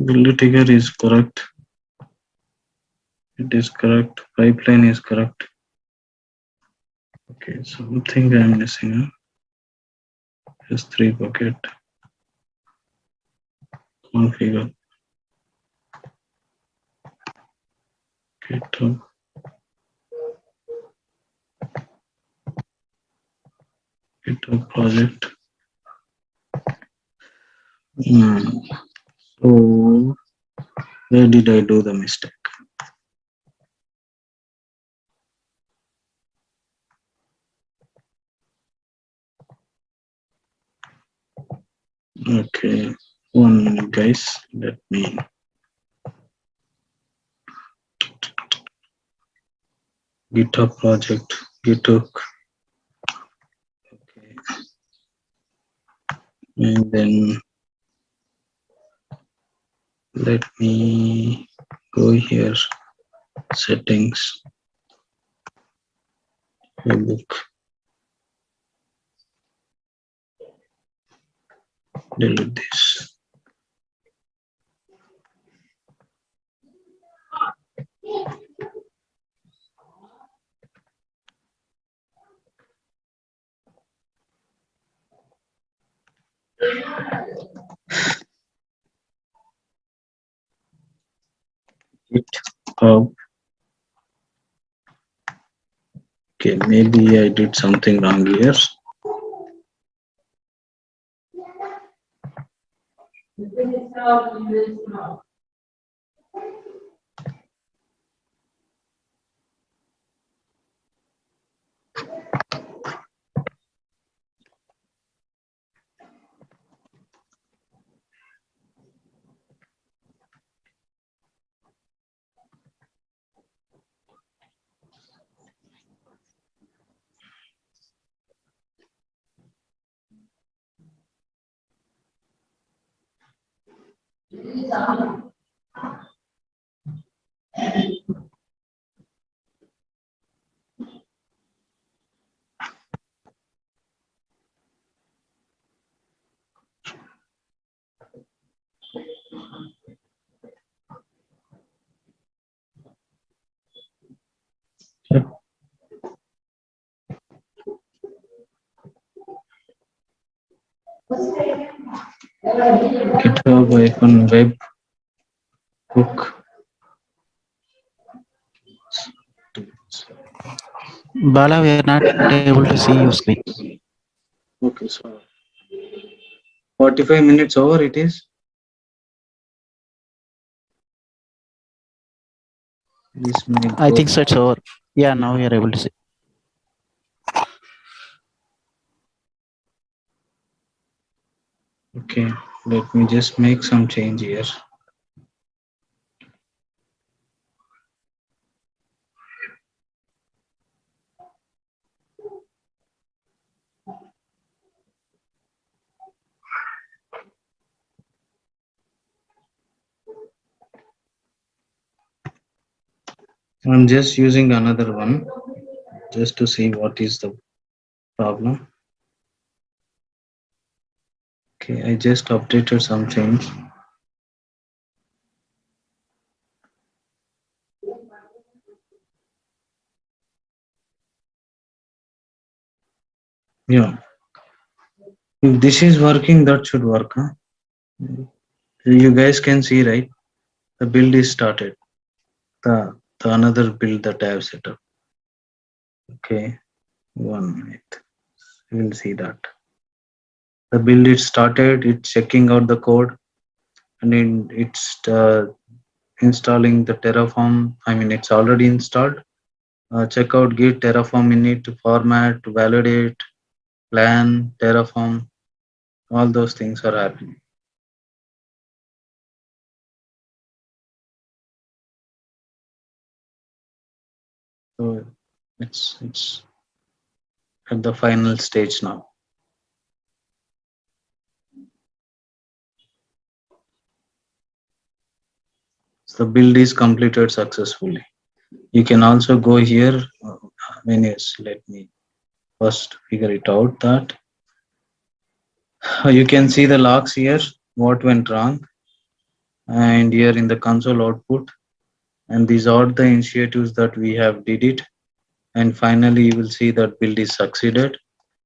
Speaker 1: Build trigger is correct. It is correct. Pipeline is correct. Okay, something I'm missing. S3 bucket. Configure. GitHub. GitHub project. So Where did I do the mistake? Okay, 1 minute, guys. Let me. GitHub project, GitHub. Okay, and then let me go here. Settings. Book. Delete this. GitHub. Okay, maybe I did something wrong here. GitHub icon web book.
Speaker 4: Bala, we are not able to see your screen.
Speaker 1: Okay, so 45 minutes over it is. This may
Speaker 4: I
Speaker 1: go.
Speaker 4: think so. It's over. Yeah, now we are able to see.
Speaker 1: Okay, let me just make some change here. I'm just using another one just to see what is the problem. Okay, I just updated some change. Yeah, if this is working, that should work. Huh? You guys can see, right? The build is started. The another build that I have set up. Okay, 1 minute. You will see that the build is started. It's checking out the code, and it's installing the Terraform. I mean, it's already installed. Check out Git Terraform init, format, validate, plan, Terraform. All those things are happening. So it's at the final stage now. So the build is completed successfully. You can also go here. Yes, let me first figure it out that you can see the logs here, what went wrong, and here in the console output, and these are the initiatives that we have did it, and finally you will see that build is succeeded.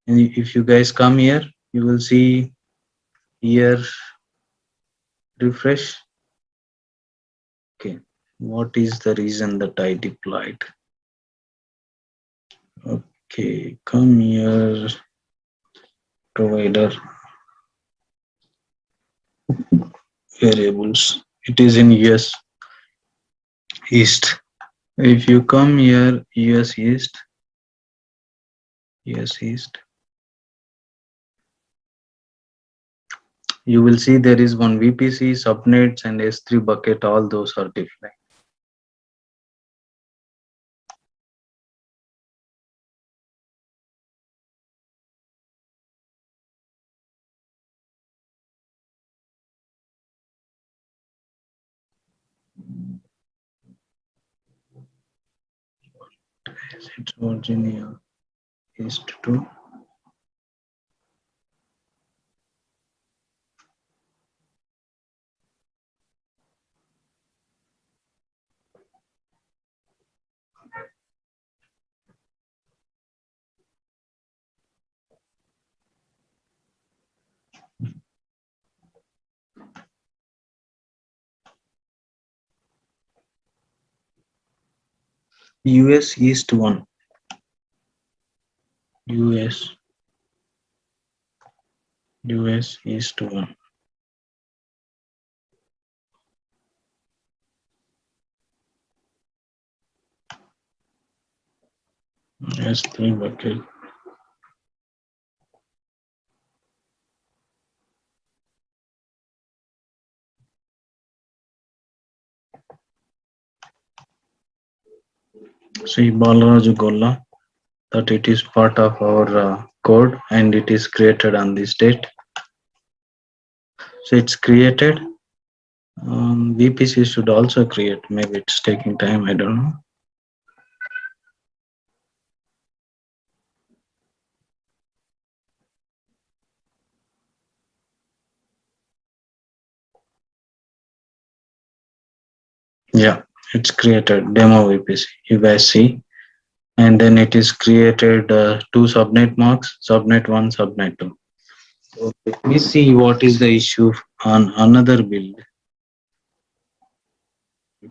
Speaker 1: And if you guys come here, you will see here refresh. Okay, what is the reason that I deployed? Okay, come here, provider variables. It is in US. East. If you come here, US East, you will see there is one VPC, subnets, and S3 bucket. All those are different. It's Virginia East 2. US East 1. US East 1. S3 bucket. See Balaraju Golla, that it is part of our code and it is created on this date. So it's created. VPC should also create. Maybe it's taking time. I don't know. Yeah, it's created demo VPC. You guys see, and then it is created two subnet marks: subnet 1, subnet 2. So let me see what is the issue on another build.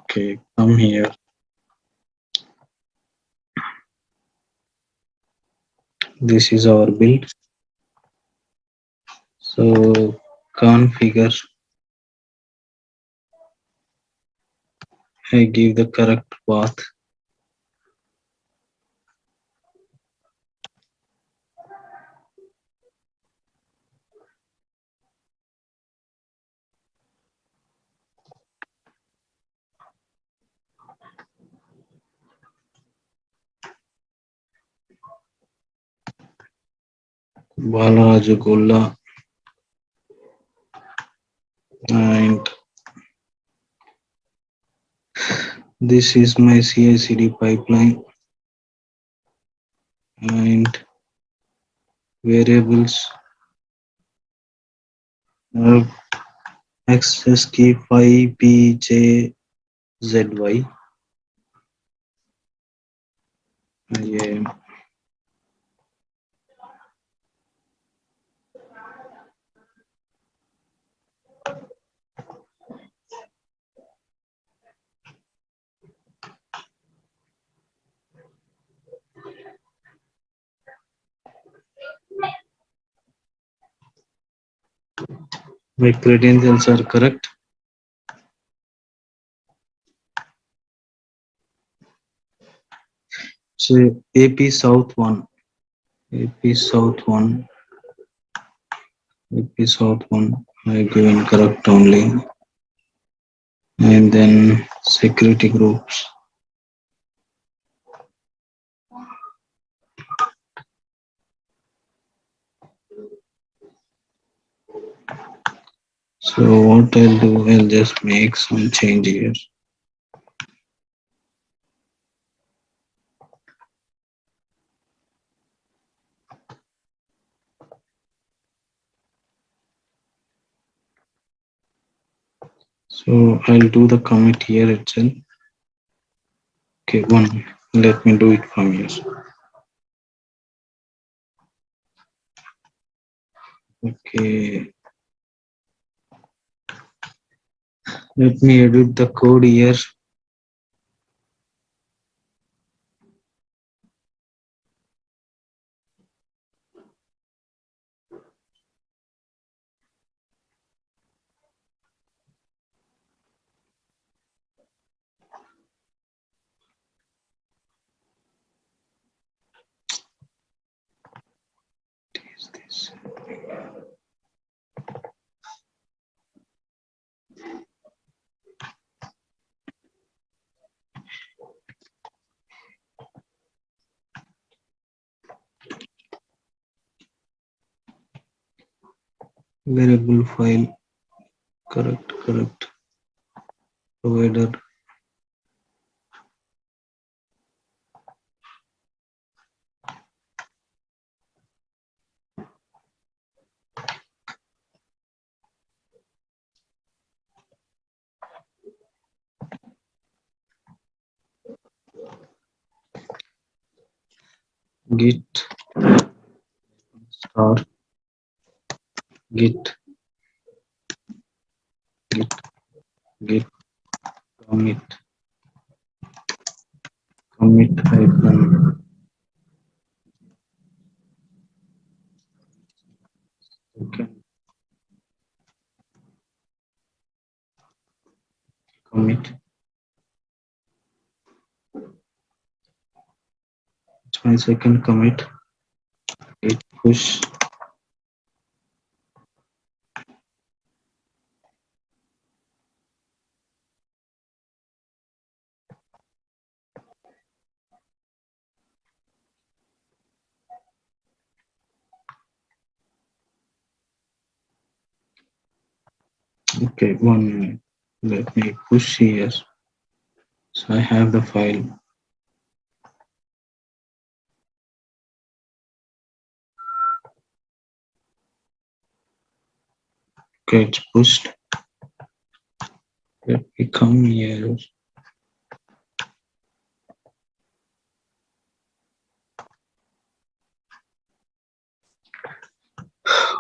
Speaker 1: Okay, come here. This is our build. So configure. I give the correct path. Balarajagolla, and this is my CI/CD pipeline and variables. Access key 5PJZY. Yeah. My credentials are correct. So AP South 1, AP South 1, AP South 1, I given correct only. And then security groups. So what I'll do, I'll just make some change here. So I'll do the commit here itself. Okay, one. Let me do it from here. Okay. Let me edit the code here.
Speaker 2: variable file, correct, provider, git star, git git commit hyphen second commit, it's my second commit, git push, okay, 1 minute, let me push here, so I have the file, okay, it's pushed, let me come here,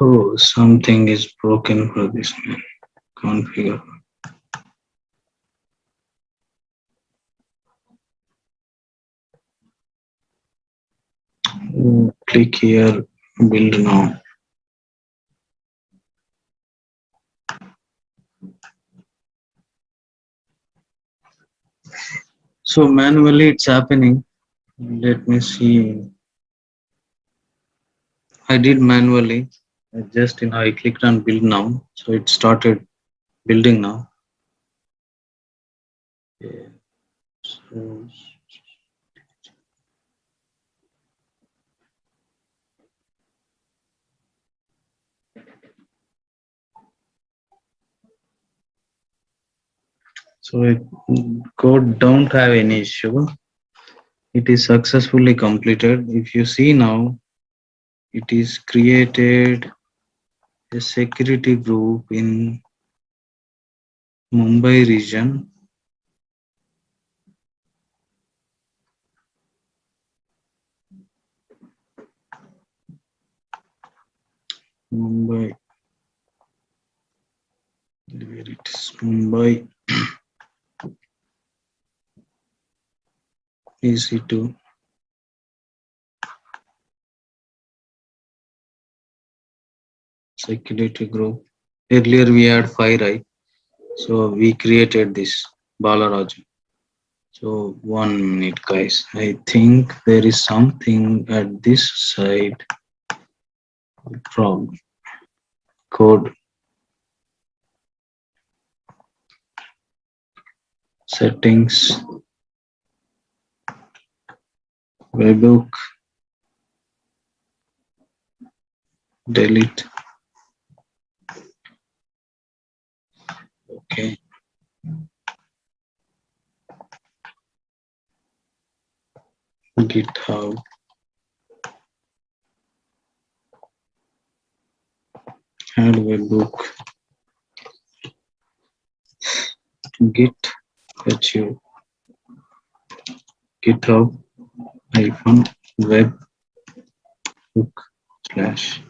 Speaker 2: oh, something is broken for this man, configure, oh, click here, build now, so manually it's happening, let me see, I did manually, I clicked on build now, so it started building now. Yeah. So it code don't have any issue. It is successfully completed. If you see now, it is created a security group in Mumbai region. Mumbai, where it is Mumbai EC2. Security group. Earlier we had 5, right? So we created this Balaraj. So 1 minute, guys. I think there is something at this side from code settings, webhook, delete. Okay. GitHub, add webhook, git hu, GitHub hyphen webhook slash.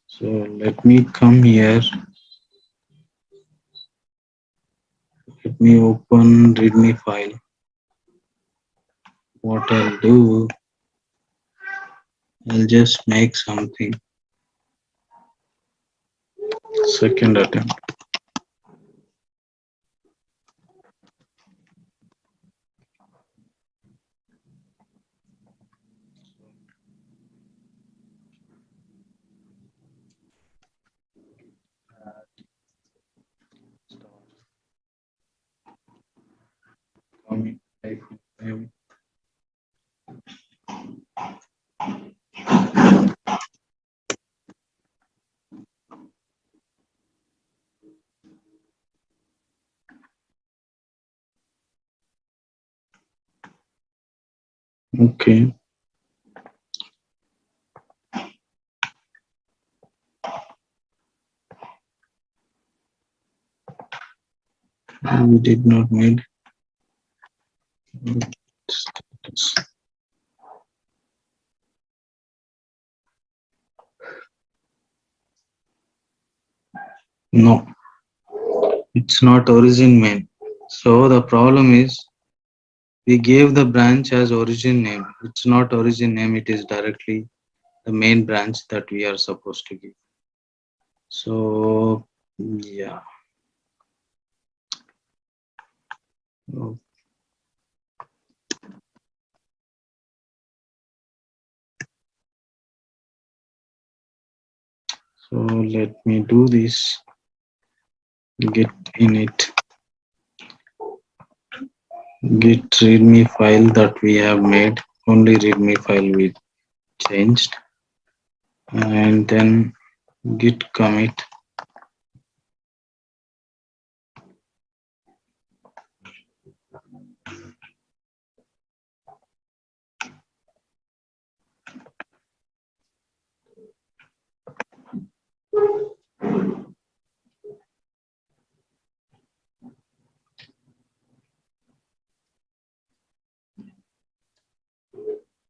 Speaker 2: So let me come here. Let me open readme file. What I'll do, I'll just make something. Second attempt. Commit hyphen
Speaker 1: Okay. We did not need status. No, it's not origin main. So the problem is we gave the branch as origin name. It's not origin name, it is directly the main branch that we are supposed to give. So yeah. Oh, so let me do this. Git init, git readme file that we have made. Only readme file we changed, and then git commit.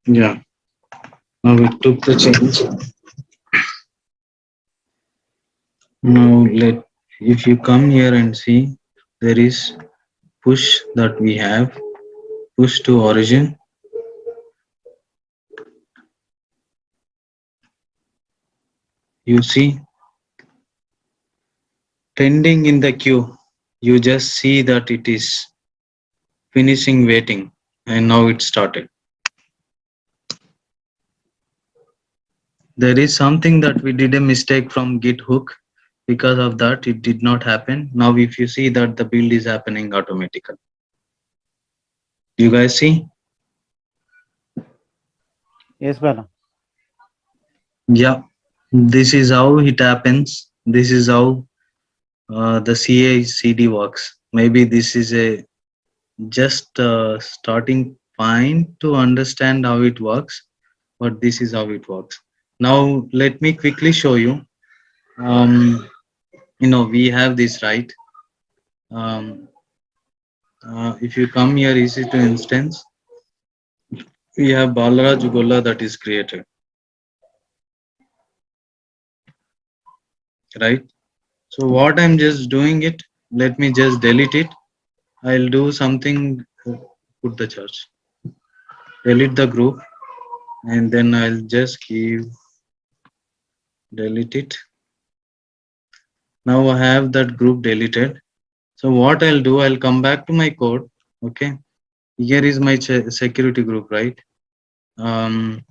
Speaker 1: Yeah, now we took the change. Now if you come here and see, there is push that we have, push to origin. You see pending in the queue. You just see that it is finishing waiting, and now it started. There is something that we did a mistake from git hook. Because of that, it did not happen. Now if you see that the build is happening automatically. You guys see?
Speaker 4: Yes, Bala.
Speaker 1: Yeah, this is how it happens. This is how the CICD works. Maybe this is a just starting point to understand how it works, but this is how it works. Now let me quickly show you. We have this, right. um, if you come here easy to instance, we have Balaraj Golla that is created, right? So what I'm just doing it, let me just delete it. I'll do something, put the church, delete the group, and then I'll just give delete it. Now I have that group deleted. So what I'll do, I'll come back to my code. Okay, here is my security group, right? um,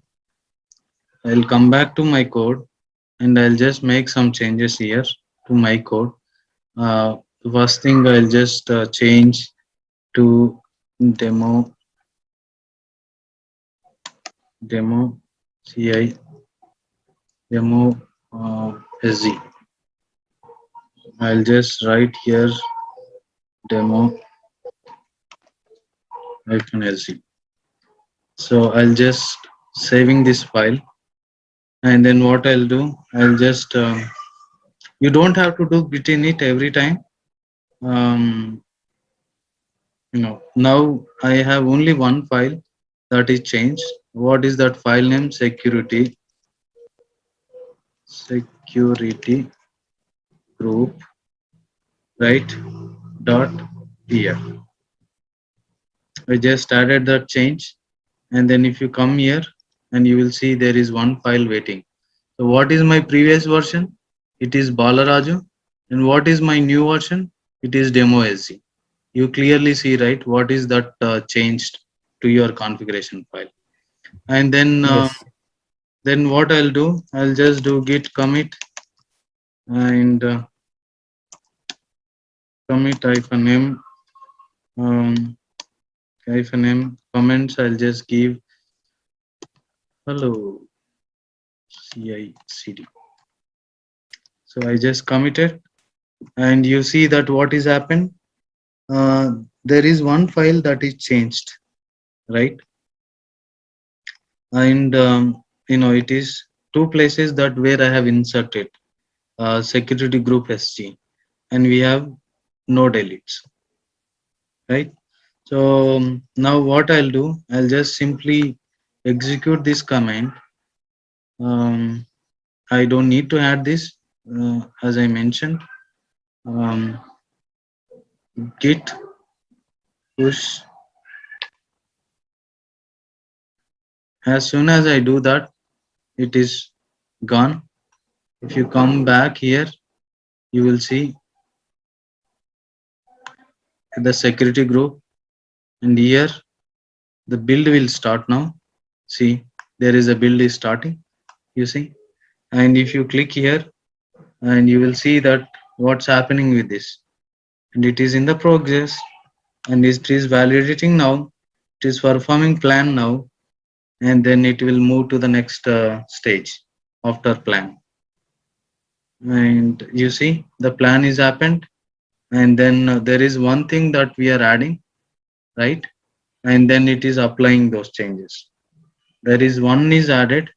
Speaker 1: I'll come back to my code and I'll just make some changes here to my code. The first thing, I'll just change to demo ci demo sg. I'll just write here demo -sg. So I'll just saving this file, and then what I'll do, I'll just you don't have to do git init every time. um, Now I have only one file that is changed. What is that file name? Security group, right? Dot pf. I just added that change, and then if you come here and you will see there is one file waiting. So what is my previous version? It is Balaraju. And what is my new version? It is demo sg. You clearly see, right, what is that changed to your configuration file. And
Speaker 4: Yes.
Speaker 1: then what I'll do, I'll just do git commit, and commit -m, -m comments. I'll just give hello CICD. So I just committed, and you see that what is happened. There is one file that is changed, right? and it is two places that where I have inserted security group SG, and we have no deletes, right? So now what I'll do, I'll just simply execute this command. um, I don't need to add this, as I mentioned. um, Git push. As soon as I do that, it is gone. If you come back here, you will see the security group, and here the build will start now. See, there is a build is starting, you see. And if you click here, and you will see that what's happening with this, and it is in the progress, and it is validating now. It is performing plan now, and then it will move to the next stage after plan. And you see the plan is happened, and then there is one thing that we are adding, right? And then it is applying those changes. There is one is added,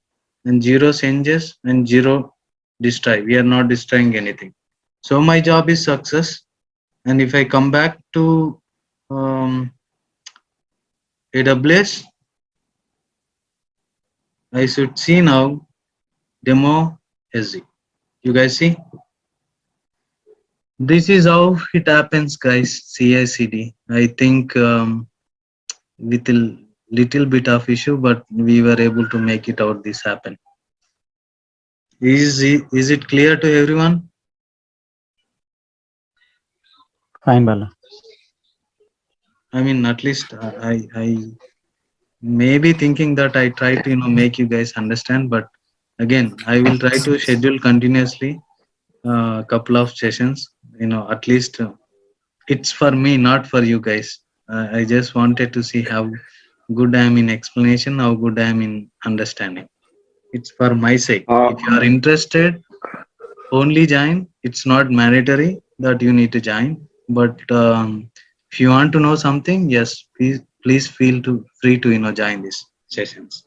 Speaker 1: and zero changes and zero destroy. We are not destroying anything. So my job is success. And if I come back to um, AWS, I should see now demo SZ. You guys see? This is how it happens, guys. CICD. I think with a little bit of issue, but we were able to make it out. This happen. Is it clear to everyone?
Speaker 4: Fine, Bala.
Speaker 1: I mean, at least I may be thinking that I try to make you guys understand, but again, I will try to schedule continuously a couple of sessions. At least it's for me, not for you guys. I just wanted to see how good I am in explanation, how good I am in understanding. It's for my sake. If you are interested, only join. It's not mandatory that you need to join, but if you want to know something, yes, please feel to free to join these sessions.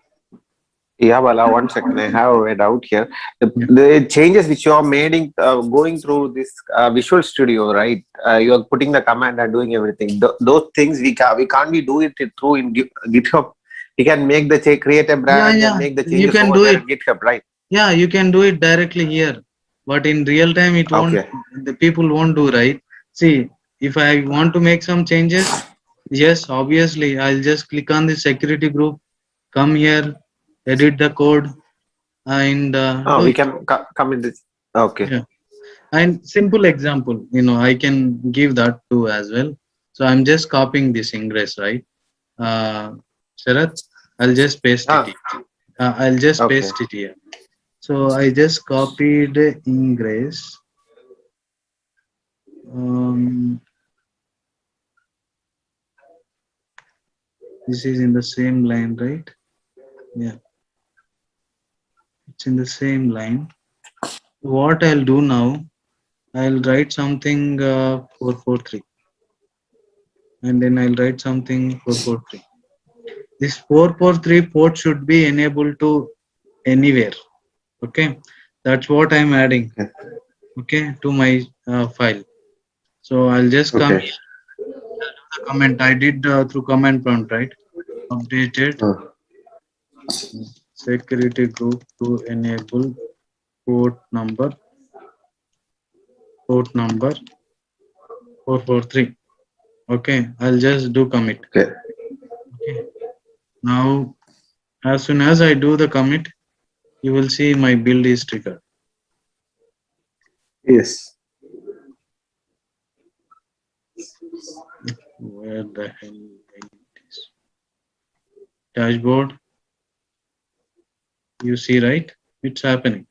Speaker 6: Yeah, Bala, one second. I have a doubt here.
Speaker 1: Yeah,
Speaker 6: The changes which you are making, going through this Visual Studio, right? You are putting the command and doing everything. Those things we can't be do it through in GitHub. We can make the create a
Speaker 1: yeah,
Speaker 6: branch and
Speaker 1: yeah.
Speaker 6: make the
Speaker 1: You
Speaker 6: changes
Speaker 1: can
Speaker 6: over
Speaker 1: do
Speaker 6: there
Speaker 1: it.
Speaker 6: in GitHub, right?
Speaker 1: Yeah, you can do it directly here, but in real time, it won't.
Speaker 6: Okay.
Speaker 1: The people won't do, right. See, if I want to make some changes, yes, obviously, I'll just click on the security group, come here, edit the code, and
Speaker 6: Oh,
Speaker 1: do
Speaker 6: we
Speaker 1: it.
Speaker 6: can come in this. Okay.
Speaker 1: Yeah. And simple example, I can give that too as well. So I'm just copying this ingress, right? Sharath, I'll just paste it
Speaker 6: Ah,
Speaker 1: here. I'll just
Speaker 6: okay.
Speaker 1: paste it here. So I just copied ingress. Um, this is in the same line, right? Yeah, it's in the same line. What I'll do now, I'll write something 443, and then I'll write something 443. This 443 port should be enabled to anywhere. Okay, that's what I'm adding.
Speaker 6: Okay.
Speaker 1: Okay, to my file. So I'll just come
Speaker 6: Okay.
Speaker 1: here, the comment I did through command prompt, right? Updated security group to enable port number port number 443. Okay, I'll just do commit.
Speaker 6: Okay.
Speaker 1: Okay, now as soon as I do the commit, you will see my build is triggered.
Speaker 6: Yes.
Speaker 1: Where the hell is dashboard? You see, right? It's happening.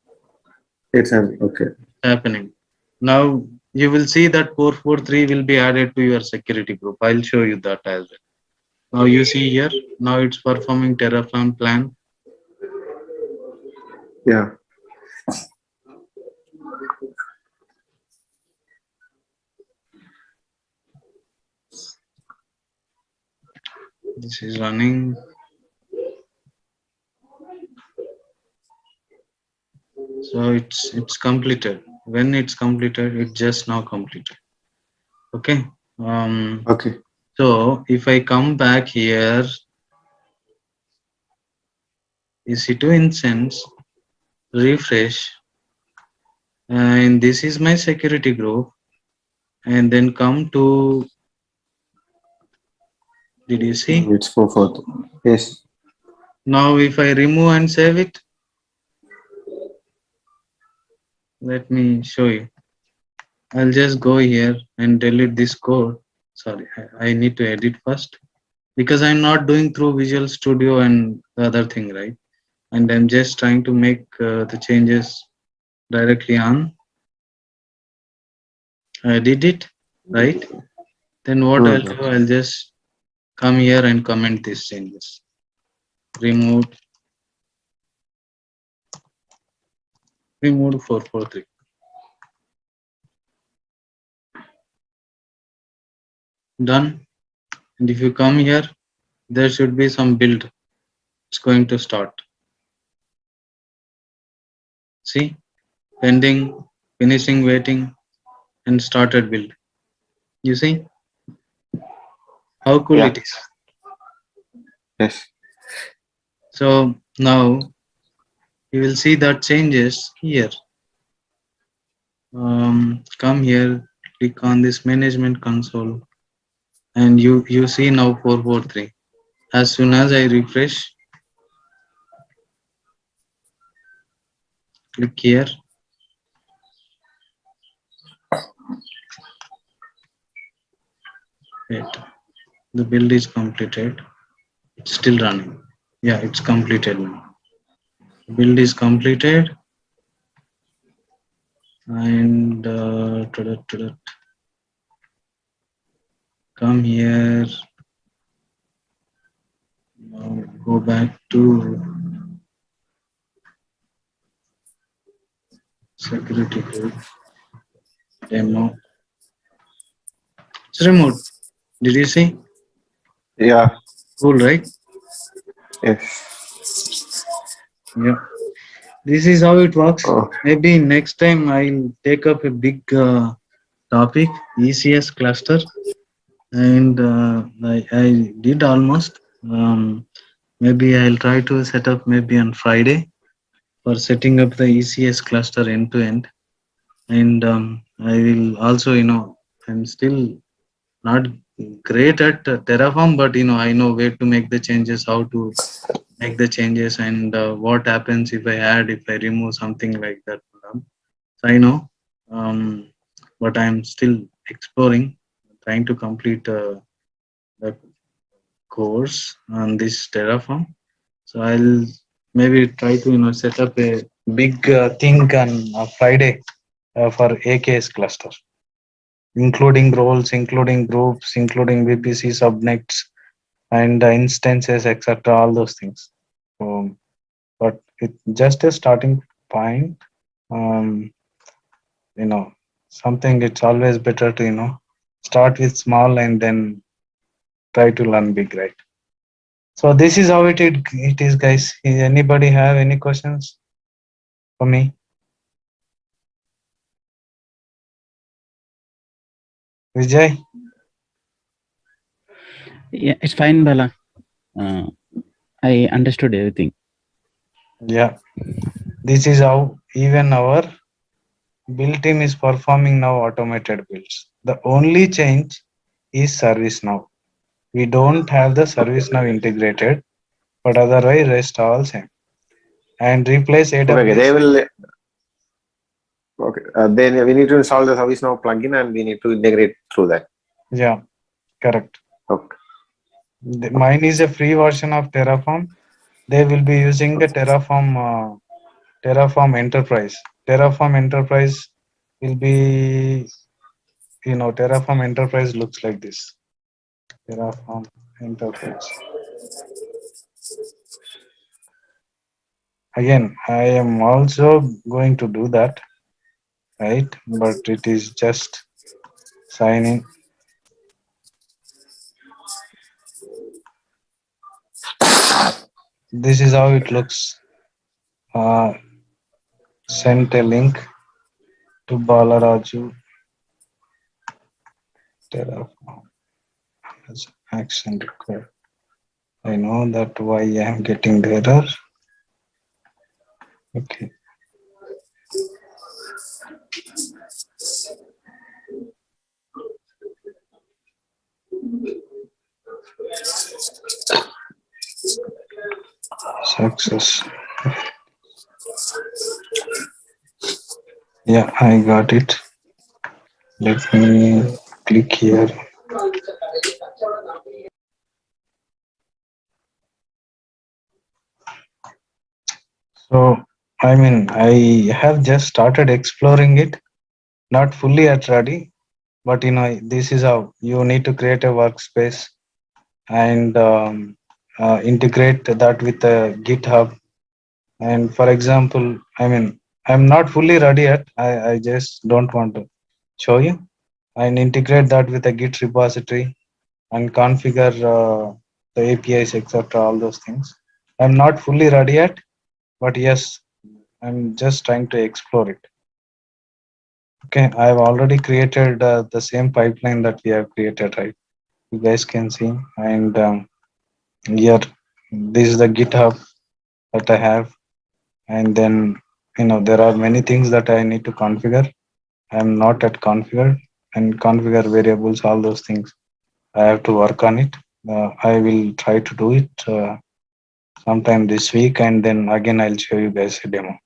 Speaker 6: It's okay.
Speaker 1: Happening. Now you will see that 443 will be added to your security group. I'll show you that as well. Now you see here, now it's performing Terraform plan.
Speaker 6: Yeah.
Speaker 1: This is running. So it's completed. When it's completed, it just now completed. Okay.
Speaker 6: Okay.
Speaker 1: So if I come back here, EC2 instance, refresh, and this is my security group, and then come to, did you see?
Speaker 6: It's 4/4. Yes.
Speaker 1: Now if I remove and save it, let me show you. I'll just go here and delete this code. Sorry, I need to edit first because I'm not doing through Visual Studio and the other thing, right? And I'm just trying to make the changes directly on. I did it, right? Then what I'll do, I'll just come here and comment these changes. Removed 443. Done. And if you come here, there should be some build. It's going to start. See, pending, finishing, waiting, and started build. You see how cool
Speaker 6: Yeah.
Speaker 1: it is.
Speaker 6: Yes.
Speaker 1: So now you will see that changes here. Come here, click on this management console, and you see now 443. As soon as I refresh, click here. Wait, the build is completed. It's still running. Yeah, it's completed now. Build is completed, and come here. Now go back to security group demo. It's removed. Did you see?
Speaker 6: Yeah.
Speaker 1: Cool, right?
Speaker 6: Yes.
Speaker 1: Yeah. This is how it works.
Speaker 6: Oh.
Speaker 1: Maybe next time I'll take up a big topic, ECS cluster, and I did almost. Maybe I'll try to set up maybe on Friday for setting up the ECS cluster end to end, and I will also, I'm still not great at Terraform, but I know where to make the changes, how to make the changes, and what happens if I remove something like that. So I know, but I'm still exploring, trying to complete the course on this Terraform. So I'll maybe try to set up a big thing on Friday for AKS cluster, including roles, including groups, including VPC subnets and instances, etc. All those things. But it's just a starting point. Um, you know, something it's always better to start with small and then try to learn big, right? So this is how it is, guys. Anybody have any questions for me? Vijay?
Speaker 4: Yeah, it's fine, Bala. I understood everything.
Speaker 2: Yeah. This is how even our build team is performing now automated builds. The only change is ServiceNow. We don't have the ServiceNow integrated, but otherwise rest all same. And replace
Speaker 6: Okay. They
Speaker 2: AWS.
Speaker 6: will. Okay. Then we need to install the ServiceNow plugin and we need to integrate through that.
Speaker 2: Yeah, correct.
Speaker 6: Okay.
Speaker 2: Mine is a free version of Terraform. They will be using the Terraform Enterprise. Terraform Enterprise will be, Terraform Enterprise looks like this. Terraform Enterprise. Again, I am also going to do that, right? But it is just sign in. This is how it looks. sent a link to Balaraju Terraform as action required. I know that why I am getting the error. Okay. Success. Yeah, I got it. Let me click here. So, I mean, I have just started exploring it, not fully at ready, but this is how you need to create a workspace and integrate that with a GitHub. And for example, I mean, I'm not fully ready yet. I just don't want to show you and integrate that with a Git repository and configure the APIs, etc. All those things. I'm not fully ready yet, but yes, I'm just trying to explore it. Okay, I've already created the same pipeline that we have created, right? You guys can see, and here, this is the GitHub that I have, and then there are many things that I need to configure. I'm not at configure and configure variables, all those things. I have to work on it. I will try to do it sometime this week, and then again I'll show you guys a demo.